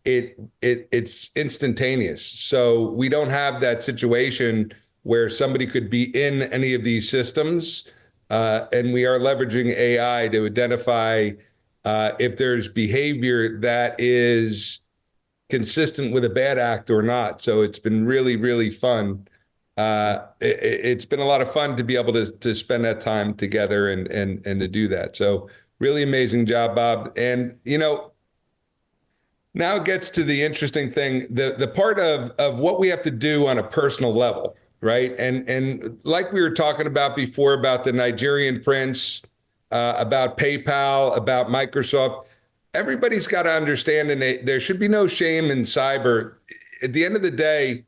it's instantaneous. So we don't have that situation where somebody could be in any of these systems, and we are leveraging AI to identify if there's behavior that is consistent with a bad act or not. So it's been really, really fun. It's been a lot of fun to be able to spend that time together and to do that. So really amazing job, Bob. And now it gets to the interesting thing, the part of what we have to do on a personal level, right? And like we were talking about before, about the Nigerian prince, about PayPal, about Microsoft, everybody's got to understand, and there should be no shame in cyber. At the end of the day,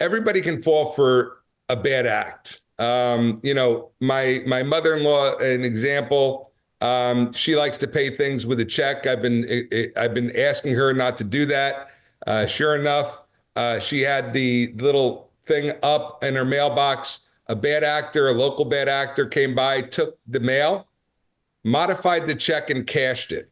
everybody can fall for a bad act. My mother-in-law, an example, she likes to pay things with a check. I've been asking her not to do that. Sure enough, she had the little thing up in her mailbox. A bad actor, a local bad actor, came by, took the mail, modified the check, and cashed it.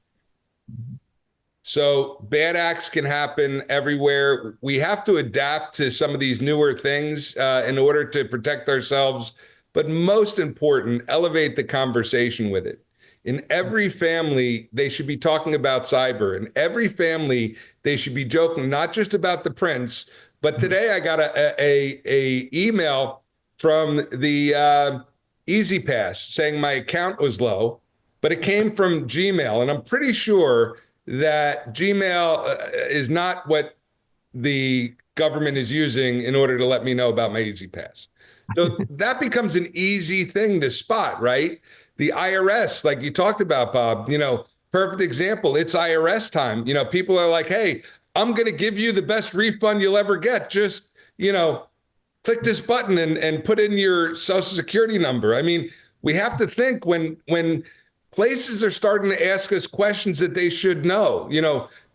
So bad acts can happen everywhere. We have to adapt to some of these newer things in order to protect ourselves. But most important, elevate the conversation with it. In every family, they should be talking about cyber. In every family, they should be joking not just about the prince, but today I got a email from the Easy Pass saying my account was low, but it came from Gmail, and I'm pretty sure that Gmail is not what the government is using in order to let me know about my Easy Pass. So that becomes an easy thing to spot, right? The IRS, like you talked about, Bob, perfect example. It's IRS time. People are like, hey, I'm going to give you the best refund you'll ever get. Just, click this button and put in your Social Security number. I mean, we have to think when places are starting to ask us questions that they should know.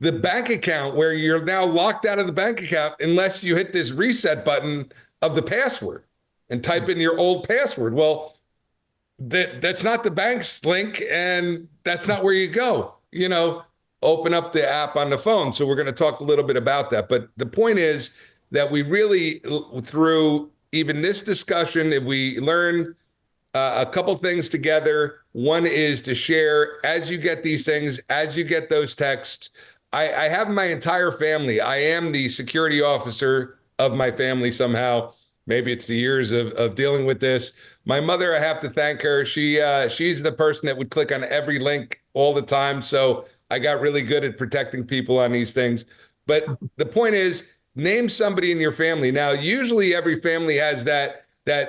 The bank account, where you're now locked out of the bank account unless you hit this reset button of the password and type in your old password. Well, that's not the bank's link, and that's not where you go. Open up the app on the phone. So we're going to talk a little bit about that. But the point is that we really, through even this discussion, if we learn a couple things together. One is to share as you get these things, as you get those texts. I have my entire family. I am the security officer of my family somehow. Maybe it's the years of dealing with this. My mother, I have to thank her. She's the person that would click on every link all the time. So I got really good at protecting people on these things. But the point is, name somebody in your family. Now, usually every family has that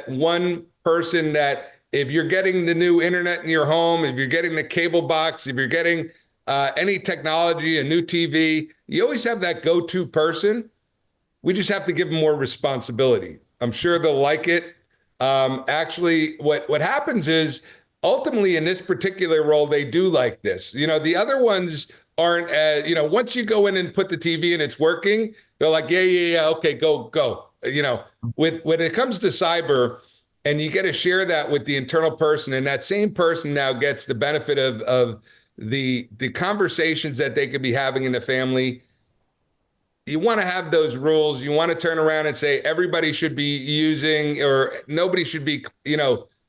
one person that, if you're getting the new internet in your home, if you're getting the cable box, if you're getting any technology, a new TV, you always have that go-to person. We just have to give them more responsibility. I'm sure they'll like it. Actually, what happens is, ultimately in this particular role, they do like this. The other ones aren't, once you go in and put the TV and it's working, they're like, yeah, okay, go. When it comes to cyber, and you get to share that with the internal person, and that same person now gets the benefit of the conversations that they could be having in the family. You want to have those rules. You want to turn around and say everybody should be using, or nobody should be,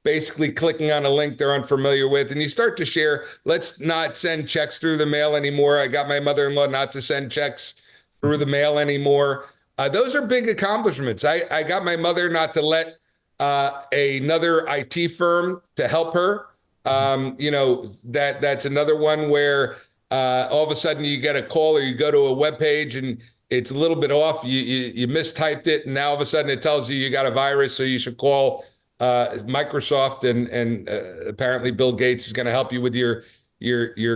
basically clicking on a link they're unfamiliar with. And you start to share, let's not send checks through the mail anymore. I got my mother-in-law not to send checks through the mail anymore. Those are big accomplishments. I got my mother not to let another IT firm to help her. That's another one where all of a sudden you get a call, or you go to a web page and it's a little bit off. You mistyped it, and now all of a sudden it tells you got a virus, so you should call Microsoft, and apparently Bill Gates is going to help you with your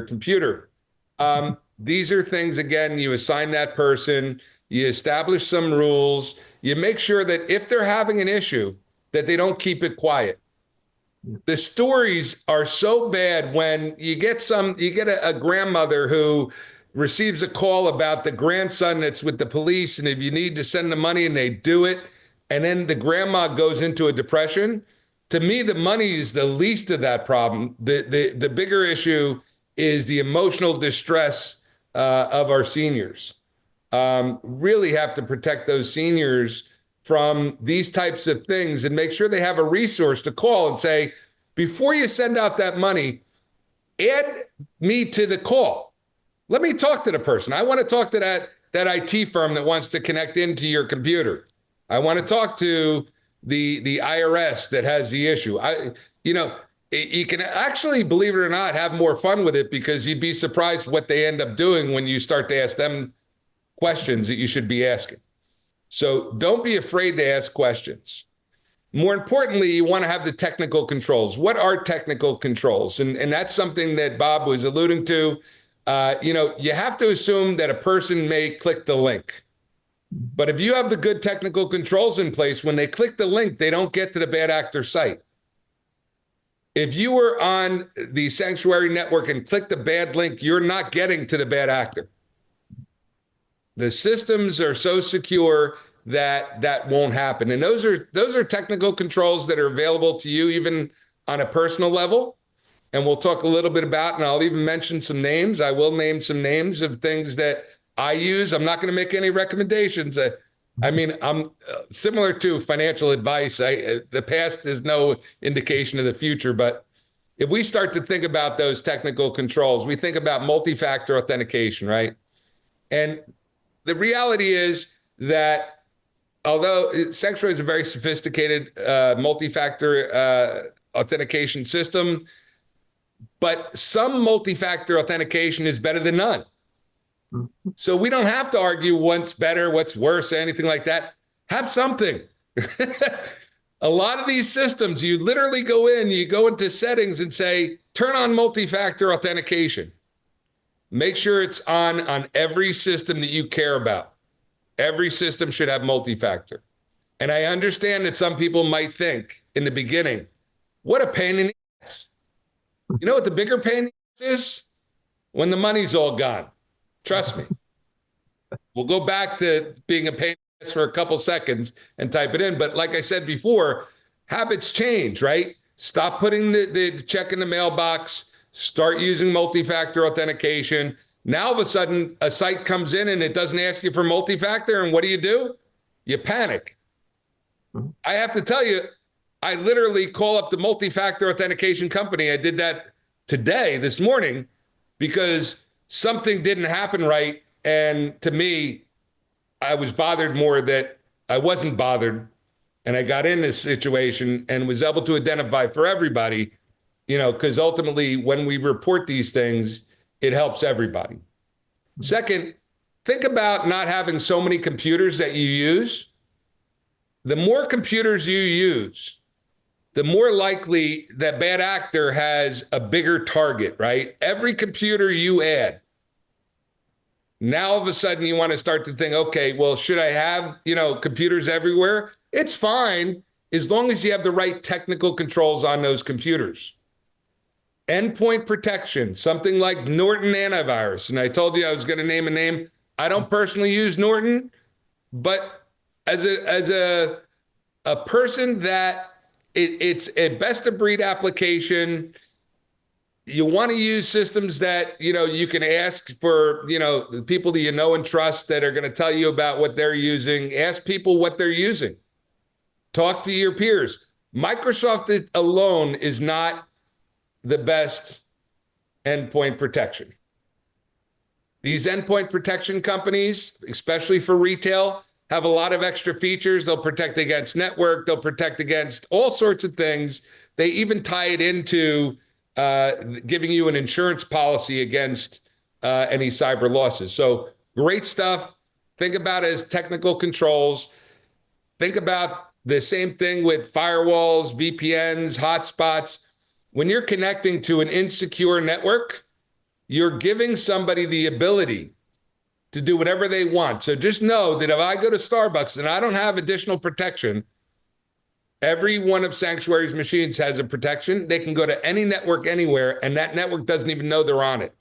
computer. These are things, again, you assign that person, you establish some rules, you make sure that if they're having an issue, that they don't keep it quiet. The stories are so bad when you get a grandmother who receives a call about the grandson that's with the police, and if you need to send the money, and they do it, and then the grandma goes into a depression. To me, the money is the least of that problem. The bigger issue is the emotional distress of our seniors. Really have to protect those seniors from these types of things, and make sure they have a resource to call and say, before you send out that money, add me to the call. Let me talk to the person. I want to talk to that IT firm that wants to connect into your computer. I want to talk to the IRS that has the issue. You can actually, believe it or not, have more fun with it, because you'd be surprised what they end up doing when you start to ask them questions that you should be asking. So don't be afraid to ask questions. More importantly, you want to have the technical controls. What are technical controls? And that's something that Bob was alluding to. You have to assume that a person may click the link. But if you have the good technical controls in place, when they click the link, they don't get to the bad actor site. If you were on the Sanctuary network and click the bad link, you're not getting to the bad actor. The systems are so secure that that won't happen. And those are technical controls that are available to you even on a personal level. And we'll talk a little bit about, and I'll even mention some names. I will name some names of things that I use. I'm not going to make any recommendations. I'm similar to financial advice. The past is no indication of the future, but if we start to think about those technical controls, we think about multi-factor authentication, right? And the reality is that although Sanctuary is a very sophisticated multi-factor authentication system, but some multi-factor authentication is better than none. So we don't have to argue what's better, what's worse, anything like that. Have something. A lot of these systems, you literally go into settings and say, turn on multi-factor authentication. Make sure it's on every system that you care about. Every system should have multi-factor. And I understand that some people might think in the beginning, what a pain in the ass. You know what the bigger pain is? When the money's all gone. Trust me. We'll go back to being a pain in the ass for a couple seconds and type it in. But like I said before, habits change, right? Stop putting the check in the mailbox. Start using multi-factor authentication. Now, all of a sudden, a site comes in and it doesn't ask you for multi-factor. And what do? You panic. I have to tell you, I literally call up the multi-factor authentication company. I did that this morning, because something didn't happen right. And to me, I was bothered more that I wasn't bothered. And I got in this situation and was able to identify for everybody, because ultimately when we report these things, it helps everybody. Second, think about not having so many computers that you use. The more computers you use, the more likely that bad actor has a bigger target, right? Every computer you add, now all of a sudden you want to start to think, okay, well, should I have, computers everywhere? It's fine as long as you have the right technical controls on those computers. Endpoint protection, something like Norton antivirus. And I told you I was going to name a name. I don't personally use Norton, but as a person that it's a best of breed application, you want to use systems that, you can ask for, the people that you know and trust that are going to tell you about what they're using. Ask people what they're using. Talk to your peers. Microsoft alone is not the best endpoint protection. These endpoint protection companies, especially for retail, have a lot of extra features. They'll protect against network. They'll protect against all sorts of things. They even tie it into giving you an insurance policy against any cyber losses. So great stuff. Think about it as technical controls. Think about the same thing with firewalls, VPNs, hotspots. When you're connecting to an insecure network, you're giving somebody the ability to do whatever they want. So just know that if I go to Starbucks and I don't have additional protection, every one of Sanctuary's machines has a protection. They can go to any network anywhere, and that network doesn't even know they're on it.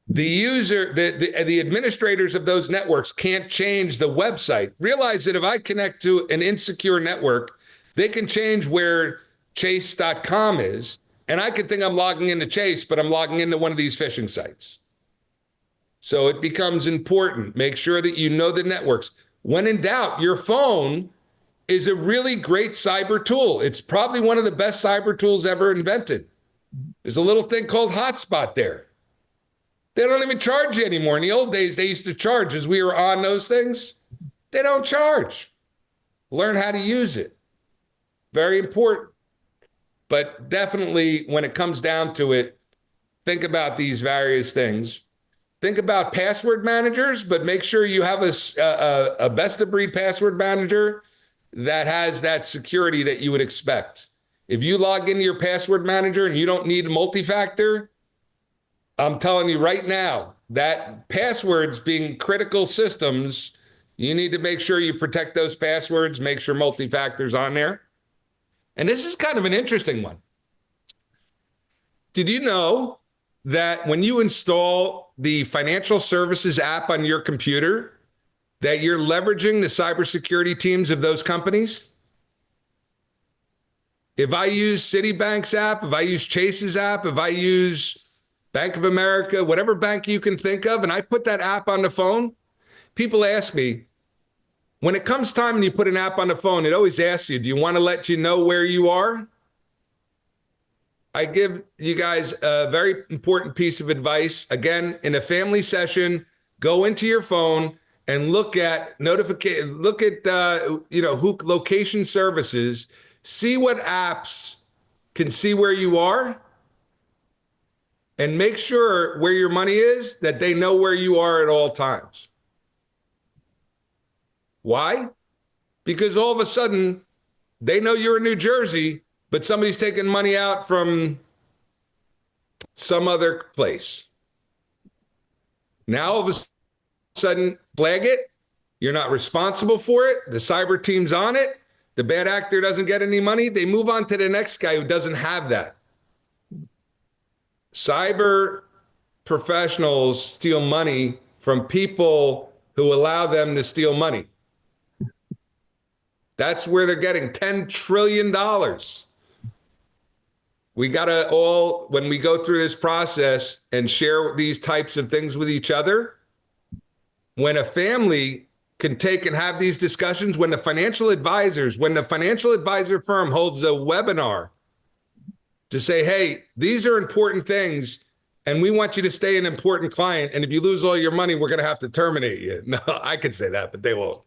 The user, the administrators of those networks can't change the website. Realize that if I connect to an insecure network, they can change where chase.com is, and I could think I'm logging into Chase, but I'm logging into one of these phishing sites. So it becomes important. Make sure that you know the networks. When in doubt, your phone is a really great cyber tool. It's probably one of the best cyber tools ever invented. There's a little thing called hotspot there. They don't even charge you anymore. In the old days, they used to charge as we were on those things. They don't charge. Learn how to use it. Very important. But definitely when it comes down to it, think about these various things. Think about password managers, but make sure you have a best of breed password manager that has that security that you would expect. If you log into your password manager and you don't need a multi-factor, I'm telling you right now, that passwords being critical systems, you need to make sure you protect those passwords, make sure multi-factor's on there. And this is kind of an interesting one. Did you know that when you install the financial services app on your computer, that you're leveraging the cybersecurity teams of those companies? If I use Citibank's app, if I use Chase's app, if I use Bank of America, whatever bank you can think of, and I put that app on the phone, people ask me, when it comes time and you put an app on the phone, it always asks you, do you want to let you know where you are? I give you guys a very important piece of advice. Again, in a family session, go into your phone and look at notification, look at who location services, see what apps can see where you are, and make sure where your money is, that they know where you are at all times. Why? Because all of a sudden, they know you're in New Jersey, but somebody's taking money out from some other place. Now, all of a sudden, flag it. You're not responsible for it. The cyber team's on it. The bad actor doesn't get any money. They move on to the next guy who doesn't have that. Cyber professionals steal money from people who allow them to steal money. That's where they're getting $10 trillion. We got to all, when we go through this process and share these types of things with each other, when a family can take and have these discussions, when the financial advisor firm holds a webinar to say, hey, these are important things, and we want you to stay an important client, and if you lose all your money, we're going to have to terminate you. No, I could say that, but they won't.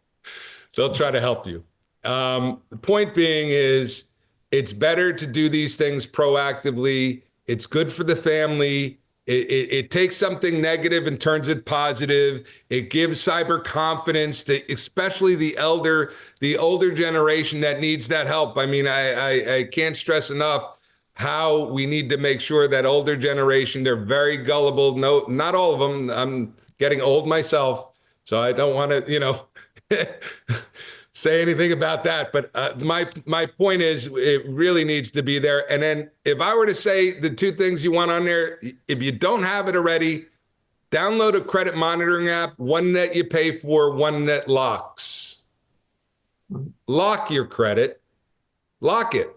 They'll try to help you. The point being is, it's better to do these things proactively. It's good for the family. It takes something negative and turns it positive. It gives cyber confidence to especially the older generation that needs that help. I mean, I can't stress enough how we need to make sure that older generation, they're very gullible. No, not all of them. I'm getting old myself, so I don't want to, say anything about that. But my point is, it really needs to be there. And then if I were to say the two things you want on there, if you don't have it already, download a credit monitoring app, one that you pay for, one that locks. Lock your credit. Lock it.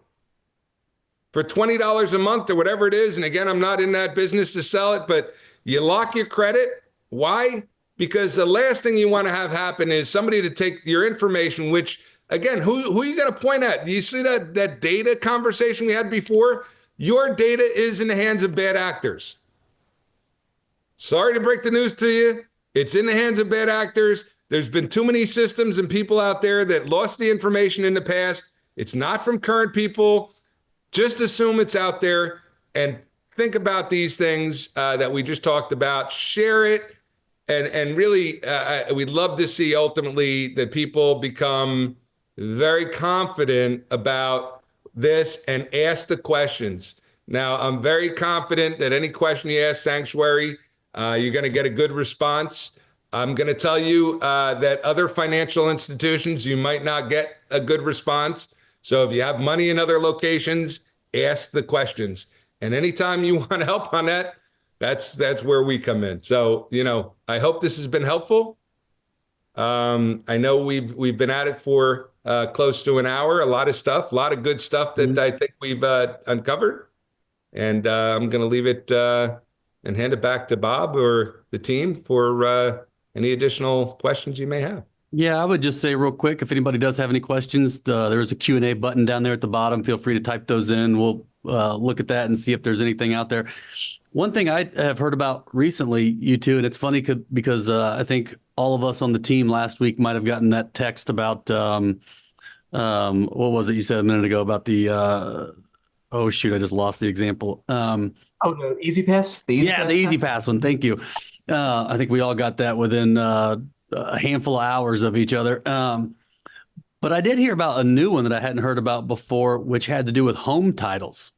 For $20 a month or whatever it is. And again, I'm not in that business to sell it, but you lock your credit. Why? Because the last thing you want to have happen is somebody to take your information, which, again, who are you going to point at? Do you see that data conversation we had before? Your data is in the hands of bad actors. Sorry to break the news to you. It's in the hands of bad actors. There's been too many systems and people out there that lost the information in the past. It's not from current people. Just assume it's out there and think about these things that we just talked about. Share it. And really, we'd love to see ultimately that people become very confident about this and ask the questions. Now, I'm very confident that any question you ask Sanctuary, you're going to get a good response. I'm going to tell you that other financial institutions, you might not get a good response. So if you have money in other locations, ask the questions. And anytime you want help on that, that's where we come in. So, I hope this has been helpful. I know we've been at it for close to an hour, a lot of stuff, a lot of good stuff that I think we've uncovered. And I'm going to leave it and hand it back to Bob or the team for any additional questions you may have. Yeah, I would just say real quick, if anybody does have any questions, there's a Q&A button down there at the bottom. Feel free to type those in. We'll look at that and see if there's anything out there. One thing I have heard about recently, you two, and it's funny because I think all of us on the team last week might have gotten that text about, what was it you said a minute ago about the, oh shoot, I just lost the example. The Easy Pass? The Easy Pass one. Thank you. I think we all got that within a handful of hours of each other. But I did hear about a new one that I hadn't heard about before, which had to do with home titles.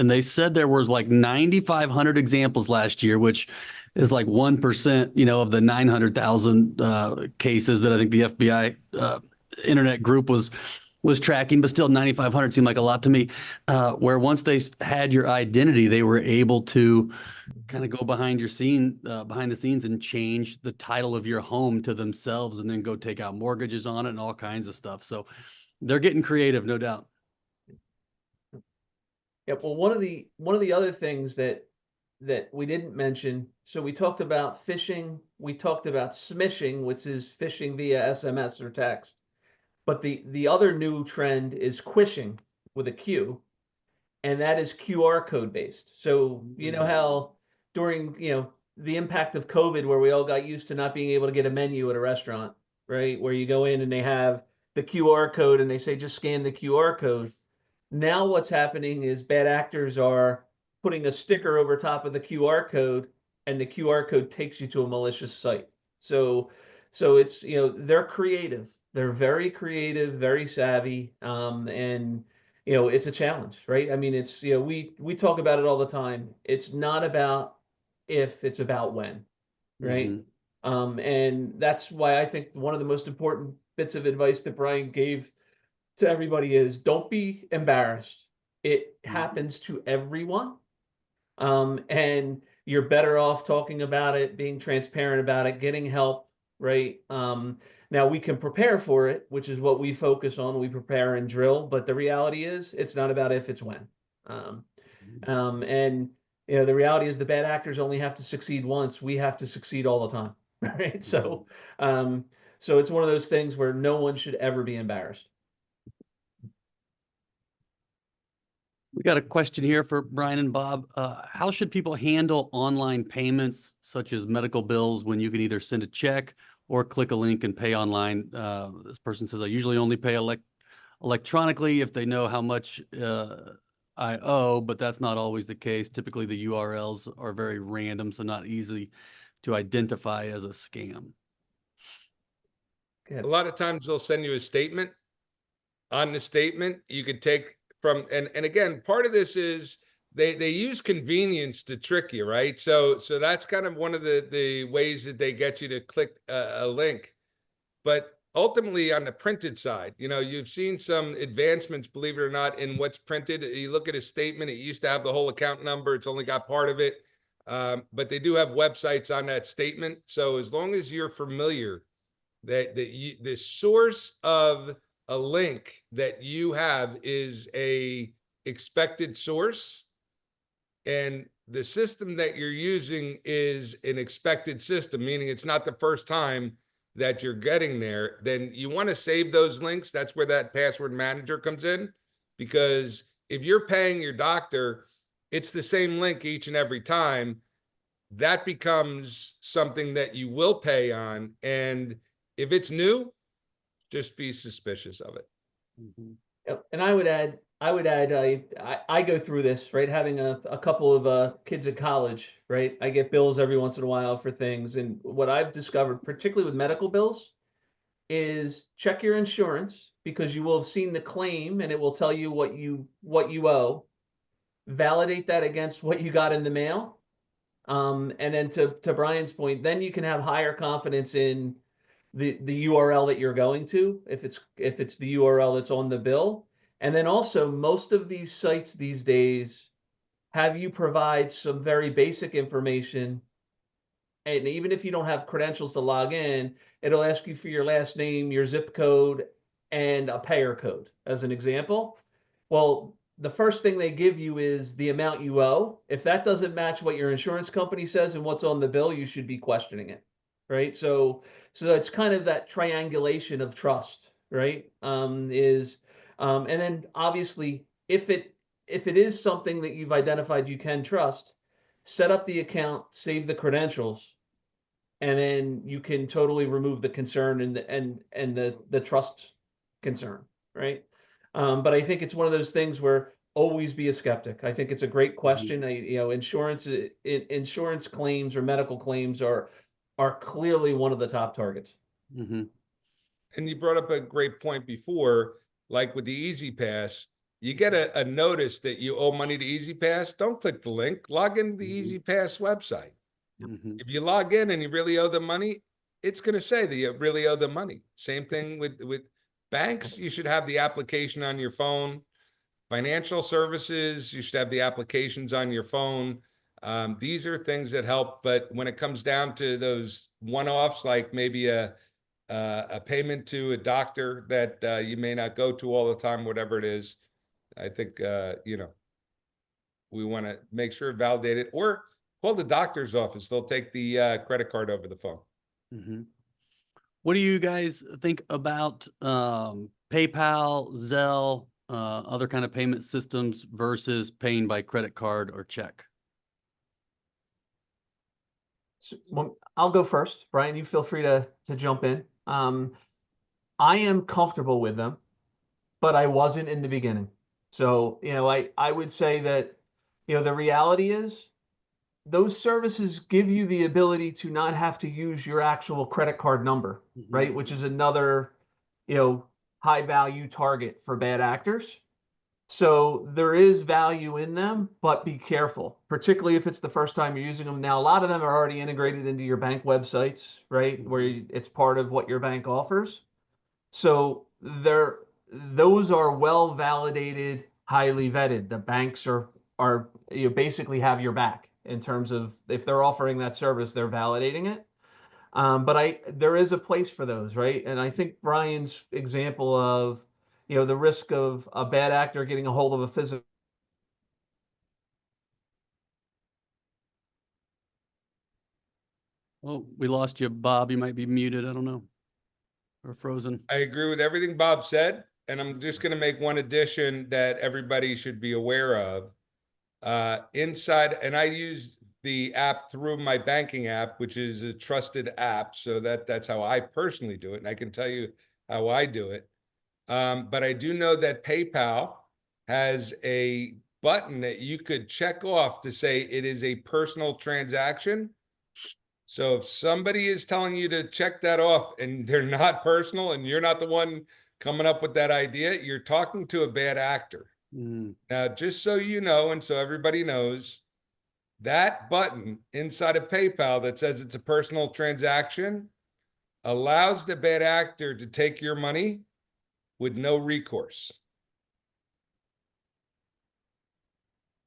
and they said there was like 9,500 examples last year, which is like 1%, of the 900,000 cases that I think the FBI internet group was tracking, but still 9,500 seemed like a lot to me, where once they had your identity, they were able to kind of go behind the scenes and change the title of your home to themselves and then go take out mortgages on it and all kinds of stuff. So they're getting creative, no doubt. Yeah, well, one of the other things that we didn't mention, so we talked about phishing, we talked about smishing, which is phishing via SMS or text. But the other new trend is quishing with a Q, and that is QR code based. So you know how during the impact of COVID, where we all got used to not being able to get a menu at a restaurant, right? Where you go in and they have the QR code and they say just scan the QR code. Now what's happening is bad actors are putting a sticker over top of the QR code, and the QR code takes you to a malicious site. So it's they're creative. They're very creative, very savvy, and it's a challenge, right? I mean, it's we talk about it all the time. It's not about if, it's about when, right? And that's why I think one of the most important bits of advice that Brian gave to everybody is don't be embarrassed. It happens to everyone. And you're better off talking about it, being transparent about it, getting help, right? Now we can prepare for it, which is what we focus on. We prepare and drill, but the reality is it's not about if, it's when. And the reality is the bad actors only have to succeed once. We have to succeed all the time, right? So it's one of those things where no one should ever be embarrassed. We got a question here for Brian and Bob. How should people handle online payments such as medical bills when you can either send a check or click a link and pay online? This person says, I usually only pay electronically if they know how much I owe, but that's not always the case. Typically, the URLs are very random, so not easy to identify as a scam. A lot of times they'll send you a statement. On the statement, you could take from, and again, part of this is they use convenience to trick you, right? So that's kind of one of the ways that they get you to click a link. But ultimately on the printed side, you've seen some advancements, believe it or not, in what's printed. You look at a statement, it used to have the whole account number. It's only got part of it. But they do have websites on that statement. So as long as you're familiar that the source of a link that you have is a expected source, and the system that you're using is an expected system, meaning it's not the first time that you're getting there, then you want to save those links. That's where that password manager comes in, because if you're paying your doctor, it's the same link each and every time. That becomes something that you will pay on. And if it's new, just be suspicious of it. Yep. And I would add, I go through this, right? Having a couple of kids at college, right? I get bills every once in a while for things. And what I've discovered, particularly with medical bills, is check your insurance, because you will have seen the claim and it will tell you what you owe. Validate that against what you got in the mail. And then to Brian's point, then you can have higher confidence in the URL that you're going to, if it's the URL that's on the bill. And then also, most of these sites these days have you provide some very basic information. And even if you don't have credentials to log in, it'll ask you for your last name, your zip code, and a payer code, as an example. Well, the first thing they give you is the amount you owe. If that doesn't match what your insurance company says and what's on the bill, you should be questioning it, right? So it's kind of that triangulation of trust, right? And then obviously, if it is something that you've identified you can trust, set up the account, save the credentials, and then you can totally remove the concern and the trust concern, right? But I think it's one of those things where always be a skeptic. I think it's a great question. Insurance claims or medical claims are clearly one of the top targets. And you brought up a great point before, like with the Easy Pass, You get a notice that you owe money to EasyPass, don't click the link, log into the EasyPass website. If you log in and you really owe them money, it's going to say that you really owe them money. Same thing with banks. You should have the application on your phone. Financial services, you should have the applications on your phone. These are things that help, but when it comes down to those one-offs, like maybe a payment to a doctor that you may not go to all the time, whatever it is, I think we want to make sure validate it, or call the doctor's office. They'll take the credit card over the phone. What do you guys think about PayPal, Zelle, other kind of payment systems versus paying by credit card or check? So, well, I'll go first. Brian, you feel free to jump in. I am comfortable with them, but I wasn't in the beginning. So, I would say that, the reality is those services give you the ability to not have to use your actual credit card number, right? Which is another, high value target for bad actors. So there is value in them, but be careful, particularly if it's the first time you're using them. Now, a lot of them are already integrated into your bank websites, right? Where it's part of what your bank offers. So those are well validated, highly vetted. The banks are basically have your back in terms of if they're offering that service, they're validating it. But there is a place for those, right? And I think Brian's example of, the risk of a bad actor getting a hold of a physical. Oh, we lost you, Bob. You might be muted. I don't know. Or frozen. I agree with everything Bob said, and I'm just going to make one addition that everybody should be aware of. Inside, and I use the app through my banking app, which is a trusted app, so that's how I personally do it, and I can tell you how I do it. But I do know that PayPal has a button that you could check off to say it is a personal transaction. So if somebody is telling you to check that off and they're not personal and you're not the one coming up with that idea, you're talking to a bad actor. Now, just so you know, and so everybody knows, that button inside of PayPal that says it's a personal transaction allows the bad actor to take your money with no recourse.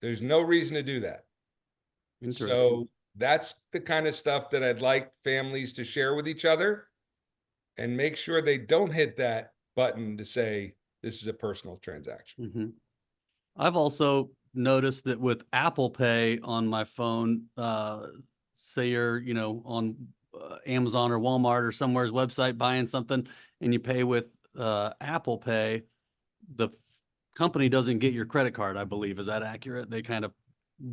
There's no reason to do that. So that's the kind of stuff that I'd like families to share with each other and make sure they don't hit that button to say this is a personal transaction. I've also noticed that with Apple Pay on my phone, say you're, on Amazon or Walmart or somewhere's website buying something and you pay with Apple Pay, the company doesn't get your credit card, I believe. Is that accurate? They kind of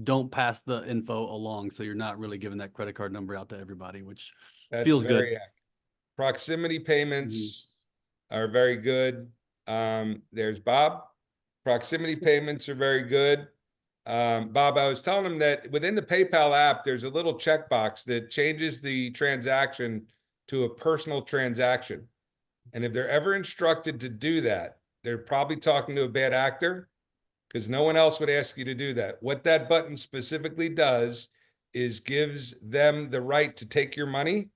don't pass the info along. So you're not really giving that credit card number out to everybody, which feels good. Accurate. Proximity payments are very good. There's Bob. Proximity payments are very good. Bob, I was telling him that within the PayPal app, there's a little checkbox that changes the transaction to a personal transaction. And if they're ever instructed to do that, they're probably talking to a bad actor, because no one else would ask you to do that. What that button specifically does is gives them the right to take your money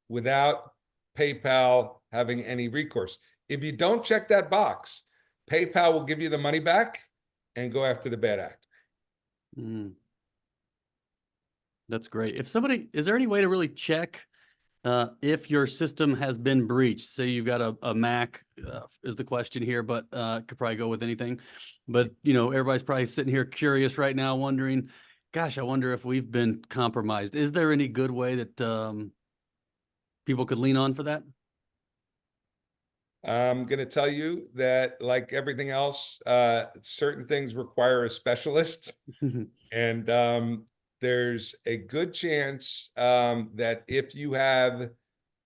without PayPal having any recourse. If you don't check that box, PayPal will give you the money back and go after the bad actor. That's great. Is there any way to really check if your system has been breached? Say you've got a Mac is the question here, but could probably go with anything. But, everybody's probably sitting here curious right now, wondering, gosh, I wonder if we've been compromised. Is there any good way that people could lean on for that? I'm going to tell you that, like everything else, certain things require a specialist. And there's a good chance that if you have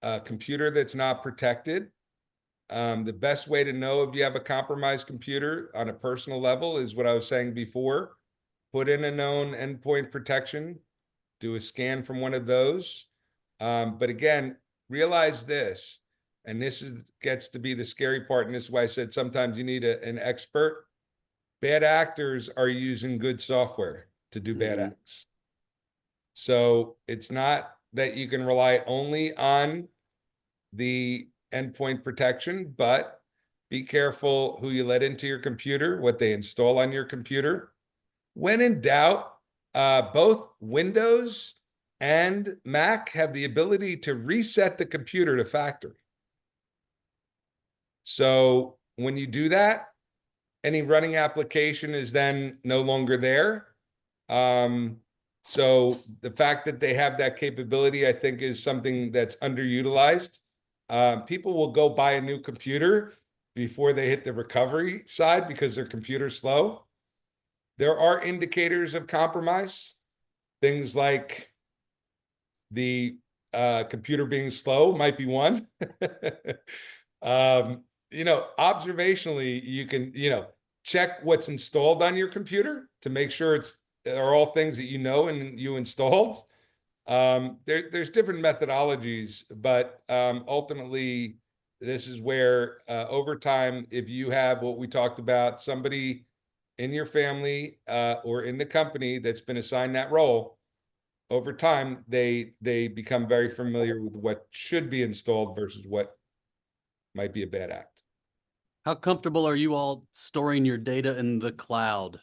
a computer that's not protected, the best way to know if you have a compromised computer on a personal level is what I was saying before. Put in a known endpoint protection, do a scan from one of those. But again, realize this. And this gets to be the scary part. And this is why I said sometimes you need an expert. bad actors are using good software to do bad Mhm. acts. So it's not that you can rely only on the endpoint protection, but be careful who you let into your computer, what they install on your computer. When in doubt, both Windows and Mac have the ability to reset the computer to factory. So when you do that, any running application is then no longer there. So the fact that they have that capability, I think, is something that's underutilized. People will go buy a new computer before they hit the recovery side because their computer's slow. There are indicators of compromise, things like the computer being slow might be one. Observationally, you can, check what's installed on your computer to make sure are all things that you know and you installed. There's different methodologies, but ultimately, this is where over time, if you have what we talked about, somebody in your family or in the company that's been assigned that role, over time, they become very familiar with what should be installed versus what might be a bad act. How comfortable are you all storing your data in the cloud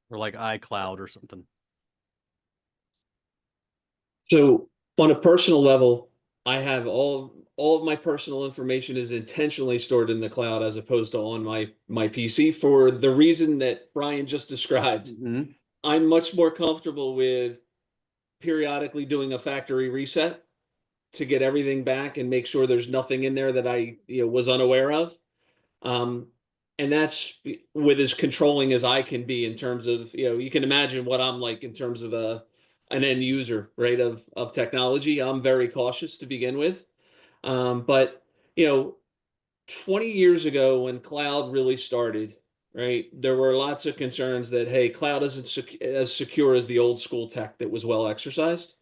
or like iCloud or something? So on a personal level, I have all of my personal information is intentionally stored in the cloud as opposed to on my PC for the reason that Brian just described. Mm-hmm. I'm much more comfortable with periodically doing a factory reset to get everything back and make sure there's nothing in there that I was unaware of. Um, and that's with as controlling as I can be in terms of, you can imagine what I'm like in terms of an end user, right, of technology. I'm very cautious to begin with. But, you know, 20 years ago when cloud really started, right, there were lots of concerns that, hey, cloud isn't as secure as the old school tech that was well exercised.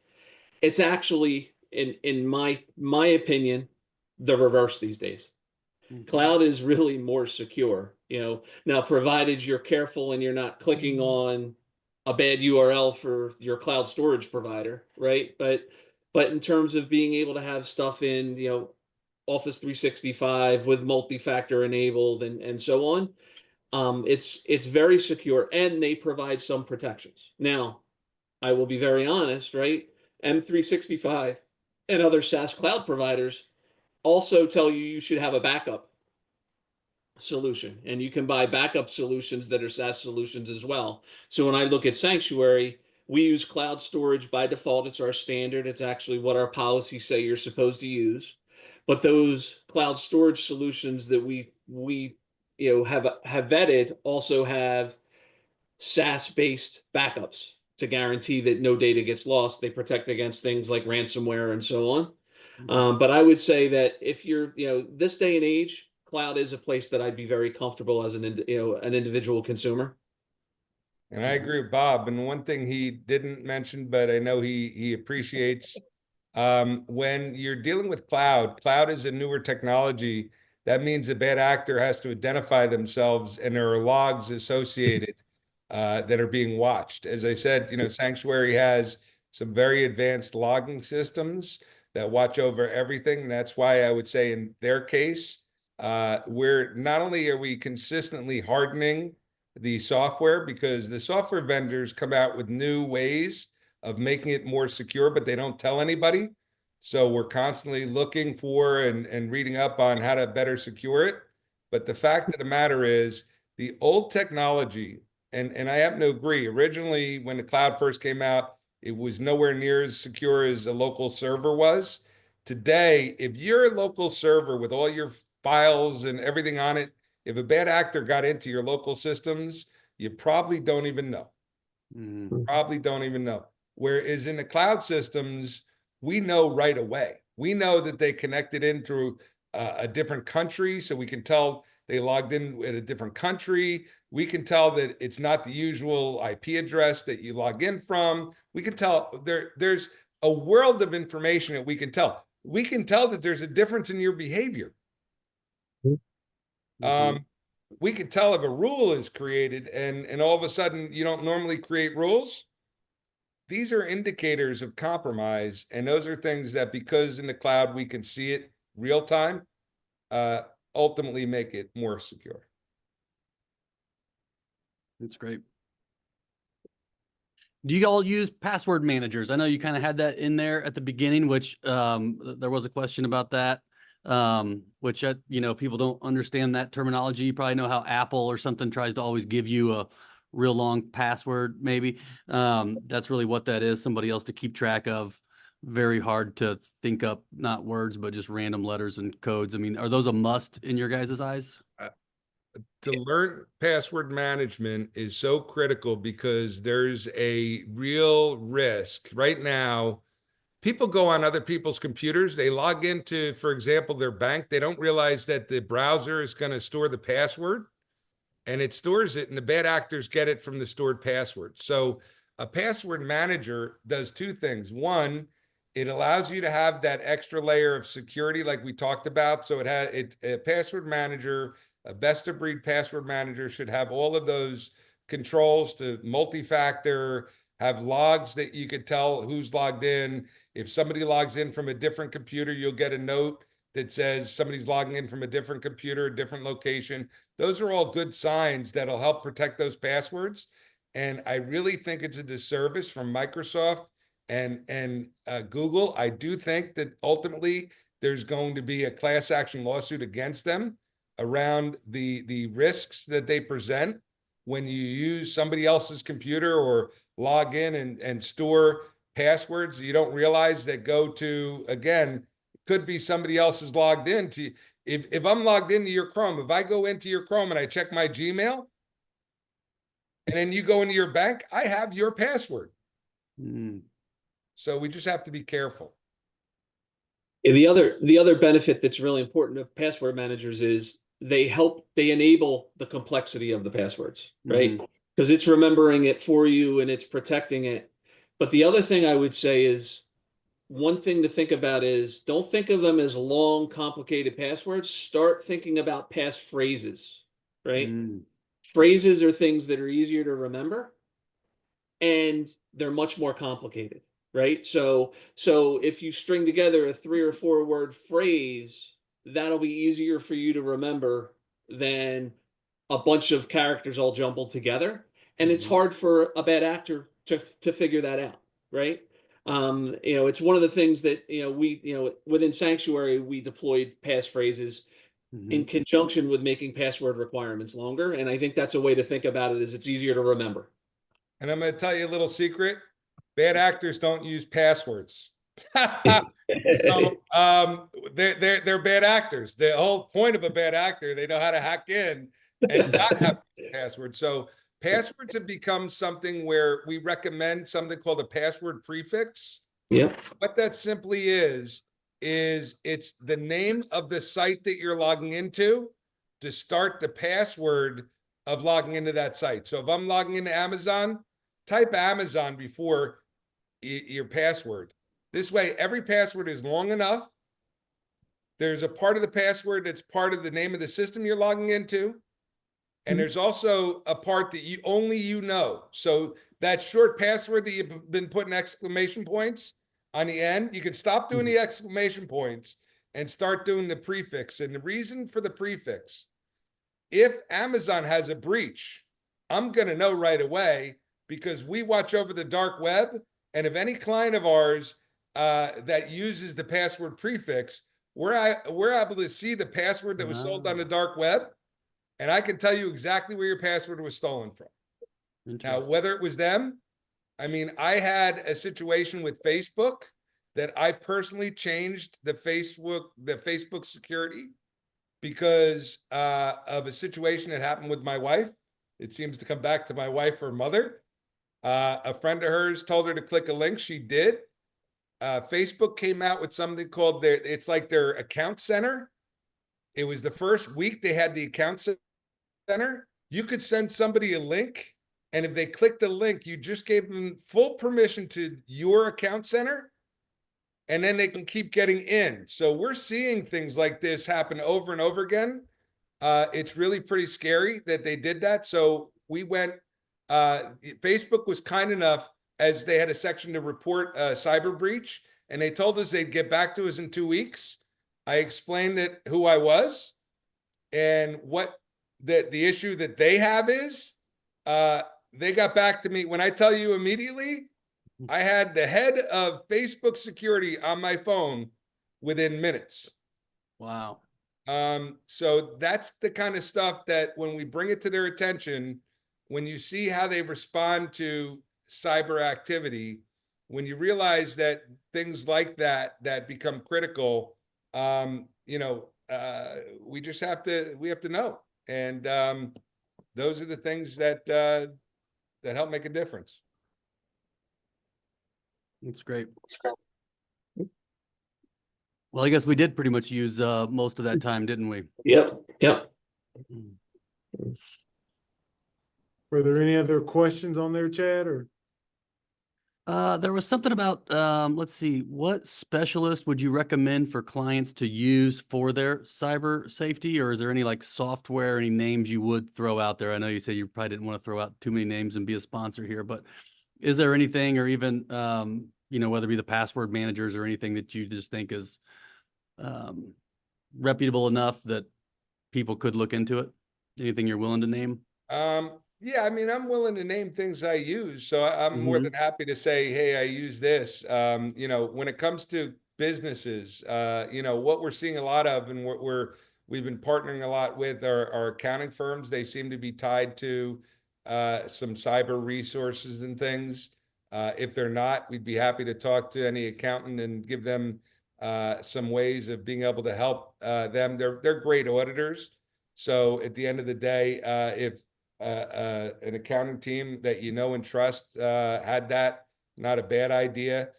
It's actually, in my opinion, the reverse these days. Cloud is really more secure, now provided you're careful and you're not clicking on a bad URL for your cloud storage provider, right? But in terms of being able to have stuff in, Office 365 with multi-factor enabled and so on, it's very secure and they provide some protections. Now, I will be very honest, right? M365 and other SaaS cloud providers also tell you should have a backup solution, and you can buy backup solutions that are SaaS solutions as well. So when I look at Sanctuary, we use cloud storage by default. It's our standard. It's actually what our policies say you're supposed to use. But those cloud storage solutions that we have vetted also have SaaS based backups to guarantee that no data gets lost. They protect against things like ransomware and so on. But I would say that if you're, this day and age, cloud is a place that I'd be very comfortable as an individual consumer. And I agree with Bob. And one thing he didn't mention, but I know he appreciates, when you're dealing with cloud is a newer technology. That means a bad actor has to identify themselves, and there are logs associated that are being watched. As I said, Sanctuary has some very advanced logging systems that watch over everything. And that's why I would say in their case, we're not only are we consistently hardening the software because the software vendors come out with new ways of making it more secure, but they don't tell anybody. So we're constantly looking for and reading up on how to better secure it. But the fact of the matter is the old technology, and I happen to agree, originally when the cloud first came out, it was nowhere near as secure as a local server was. Today, if you're a local server with all your files and everything on it, if a bad actor got into your local systems, you probably don't even know. Probably don't even know. Whereas in the cloud systems, we know right away. We know that they connected in through a different country, so we can tell they logged in at a different country. We can tell that it's not the usual IP address that you log in from. We can tell there's a world of information that we can tell. We can tell that there's a difference in your behavior. we could tell if a rule is created and all of a sudden you don't normally create rules. These are indicators of compromise, and those are things that, because in the cloud we can see it real time, ultimately make it more secure. That's great. Do you all use password managers? I know you kind of had that in there at the beginning, which there was a question about that, which people don't understand that terminology. You probably know how Apple or something tries to always give you a real long password, maybe. That's really what that is, somebody else to keep track of. Very hard to think up, not words, but just random letters and codes. I mean, are those a must in your guys' eyes? To learn password management is so critical because there's a real risk right now. People go on other people's computers. They log into, for example, their bank. They don't realize that the browser is going to store the password, and it stores it, and the bad actors get it from the stored password. So a password manager does two things. One, it allows you to have that extra layer of security like we talked about. So a password manager, a best of breed password manager, should have all of those controls to multi-factor, have logs that you could tell who's logged in. If somebody logs in from a different computer, you'll get a note that says somebody's logging in from a different computer, a different location. Those are all good signs that'll help protect those passwords. And I really think it's a disservice from Microsoft and Google. I do think that ultimately there's going to be a class action lawsuit against them around the risks that they present when you use somebody else's computer or log in and store passwords you don't realize that go to, again, could be somebody else's logged into. If I'm logged into your Chrome, if I go into your Chrome and I check my Gmail, and then you go into your bank, I have your password. So we just have to be careful. The other benefit that's really important of password managers is they enable the complexity of the passwords, right? Because it's remembering it for you and it's protecting it. But the other thing I would say is, one thing to think about is, don't think of them as long, complicated passwords. Start thinking about passphrases, right? Phrases are things that are easier to remember, and they're much more complicated, right? So if you string together a 3 or 4 word phrase, that'll be easier for you to remember than a bunch of characters all jumbled together. And it's hard for a bad actor to figure that out, right? It's one of the things that, within Sanctuary, we deployed passphrases in conjunction with making password requirements longer. And I think that's a way to think about it, is it's easier to remember. And I'm going to tell you a little secret. Bad actors don't use passwords. So, they're bad actors. The whole point of a bad actor, they know how to hack in and not have passwords. So passwords have become something where we recommend something called a password prefix. Yeah. What that simply is it's the name of the site that you're logging into to start the password of logging into that site. So if I'm logging into Amazon, type Amazon before your password. This way, every password is long enough. There's a part of the password that's part of the name of the system you're logging into. And there's also a part that only you know. So that short password that you've been putting exclamation points on the end, you can stop doing the exclamation points and start doing the prefix. And the reason for the prefix, if Amazon has a breach, I'm going to know right away, because we watch over the dark web. And if any client of ours that uses the password prefix, we're able to see the password that was sold on the dark web. And I can tell you exactly where your password was stolen from. Now, whether it was them, I mean, I had a situation with Facebook that I personally changed the Facebook security because of a situation that happened with my wife. It seems to come back to my wife or mother. A friend of hers told her to click a link. She did. Facebook came out with something called it's like their account center. It was the first week they had the account center. You could send somebody a link, and if they clicked the link, you just gave them full permission to your account center, and then they can keep getting in. So we're seeing things like this happen over and over again. It's really pretty scary that they did that. So we went, Facebook was kind enough, as they had a section to report a cyber breach, and they told us they'd get back to us in 2 weeks. I explained that who I was and what the issue that they have is. They got back to me. When I tell you immediately, I had the head of Facebook security on my phone within minutes. Wow. So that's the kind of stuff that when we bring it to their attention, when you see how they respond to cyber activity, when you realize that things like that become critical, we just have to know. And those are the things that help make a difference. That's great. Well, I guess we did pretty much use most of that time, didn't we? Yep. Yep. Were there any other questions on there, Chad, or? There was something about, let's see, what specialist would you recommend for clients to use for their cyber safety? Or is there any like software, any names you would throw out there? I know you said you probably didn't want to throw out too many names and be a sponsor here, but is there anything, or even, whether it be the password managers or anything that you just think is reputable enough that people could look into it? Anything you're willing to name? Yeah, I mean, I'm willing to name things I use, so I'm more than happy to say, hey, I use this. When it comes to businesses, what we're seeing a lot of, and we've been partnering a lot with our accounting firms. They seem to be tied to some cyber resources and things. If they're not, we'd be happy to talk to any accountant and give them some ways of being able to help them. They're great auditors. So at the end of the day, if an accounting team that you know and trust had that, not a bad idea.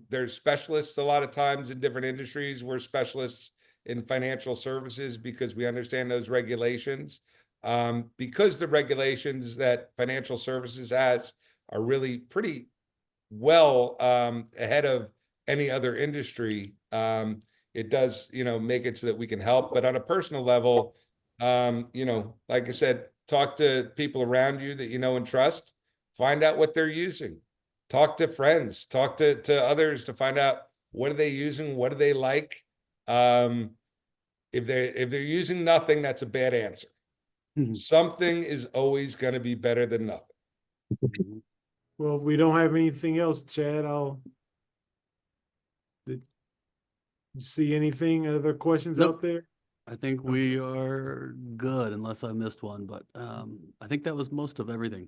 There's specialists a lot of times in different industries. We're specialists in financial services because we understand those regulations. Because the regulations that financial services has are really pretty well ahead of any other industry. It does, make it so that we can help. But on a personal level, like I said, talk to people around you that you know and trust. Find out what they're using. Talk to friends. Talk to others to find out what are they using, what do they like. If they're using nothing, that's a bad answer. Something is always going to be better than nothing. Well, if we don't have anything else, Chad, did you see anything, other questions Nope. out there? I think we are good, unless I missed one, but I think that was most of everything.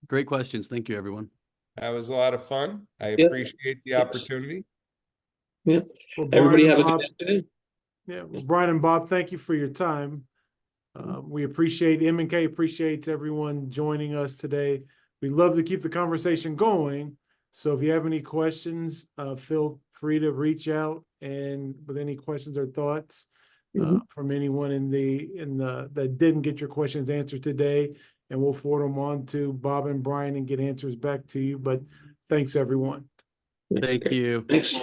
Great questions. Thank you, everyone. That was a lot of fun. I Yep. appreciate the opportunity. Yeah. Well, Everybody Brian have and a Bob, good afternoon. yeah, well, Brian and Bob, thank you for your time. We appreciate, M&K appreciates everyone joining us today. We love to keep the conversation going. So if you have any questions, feel free to reach out and with any questions or thoughts from anyone that didn't get your questions answered today, and we'll forward them on to Bob and Brian and get answers back to you. But thanks, everyone. Thank you. Thanks.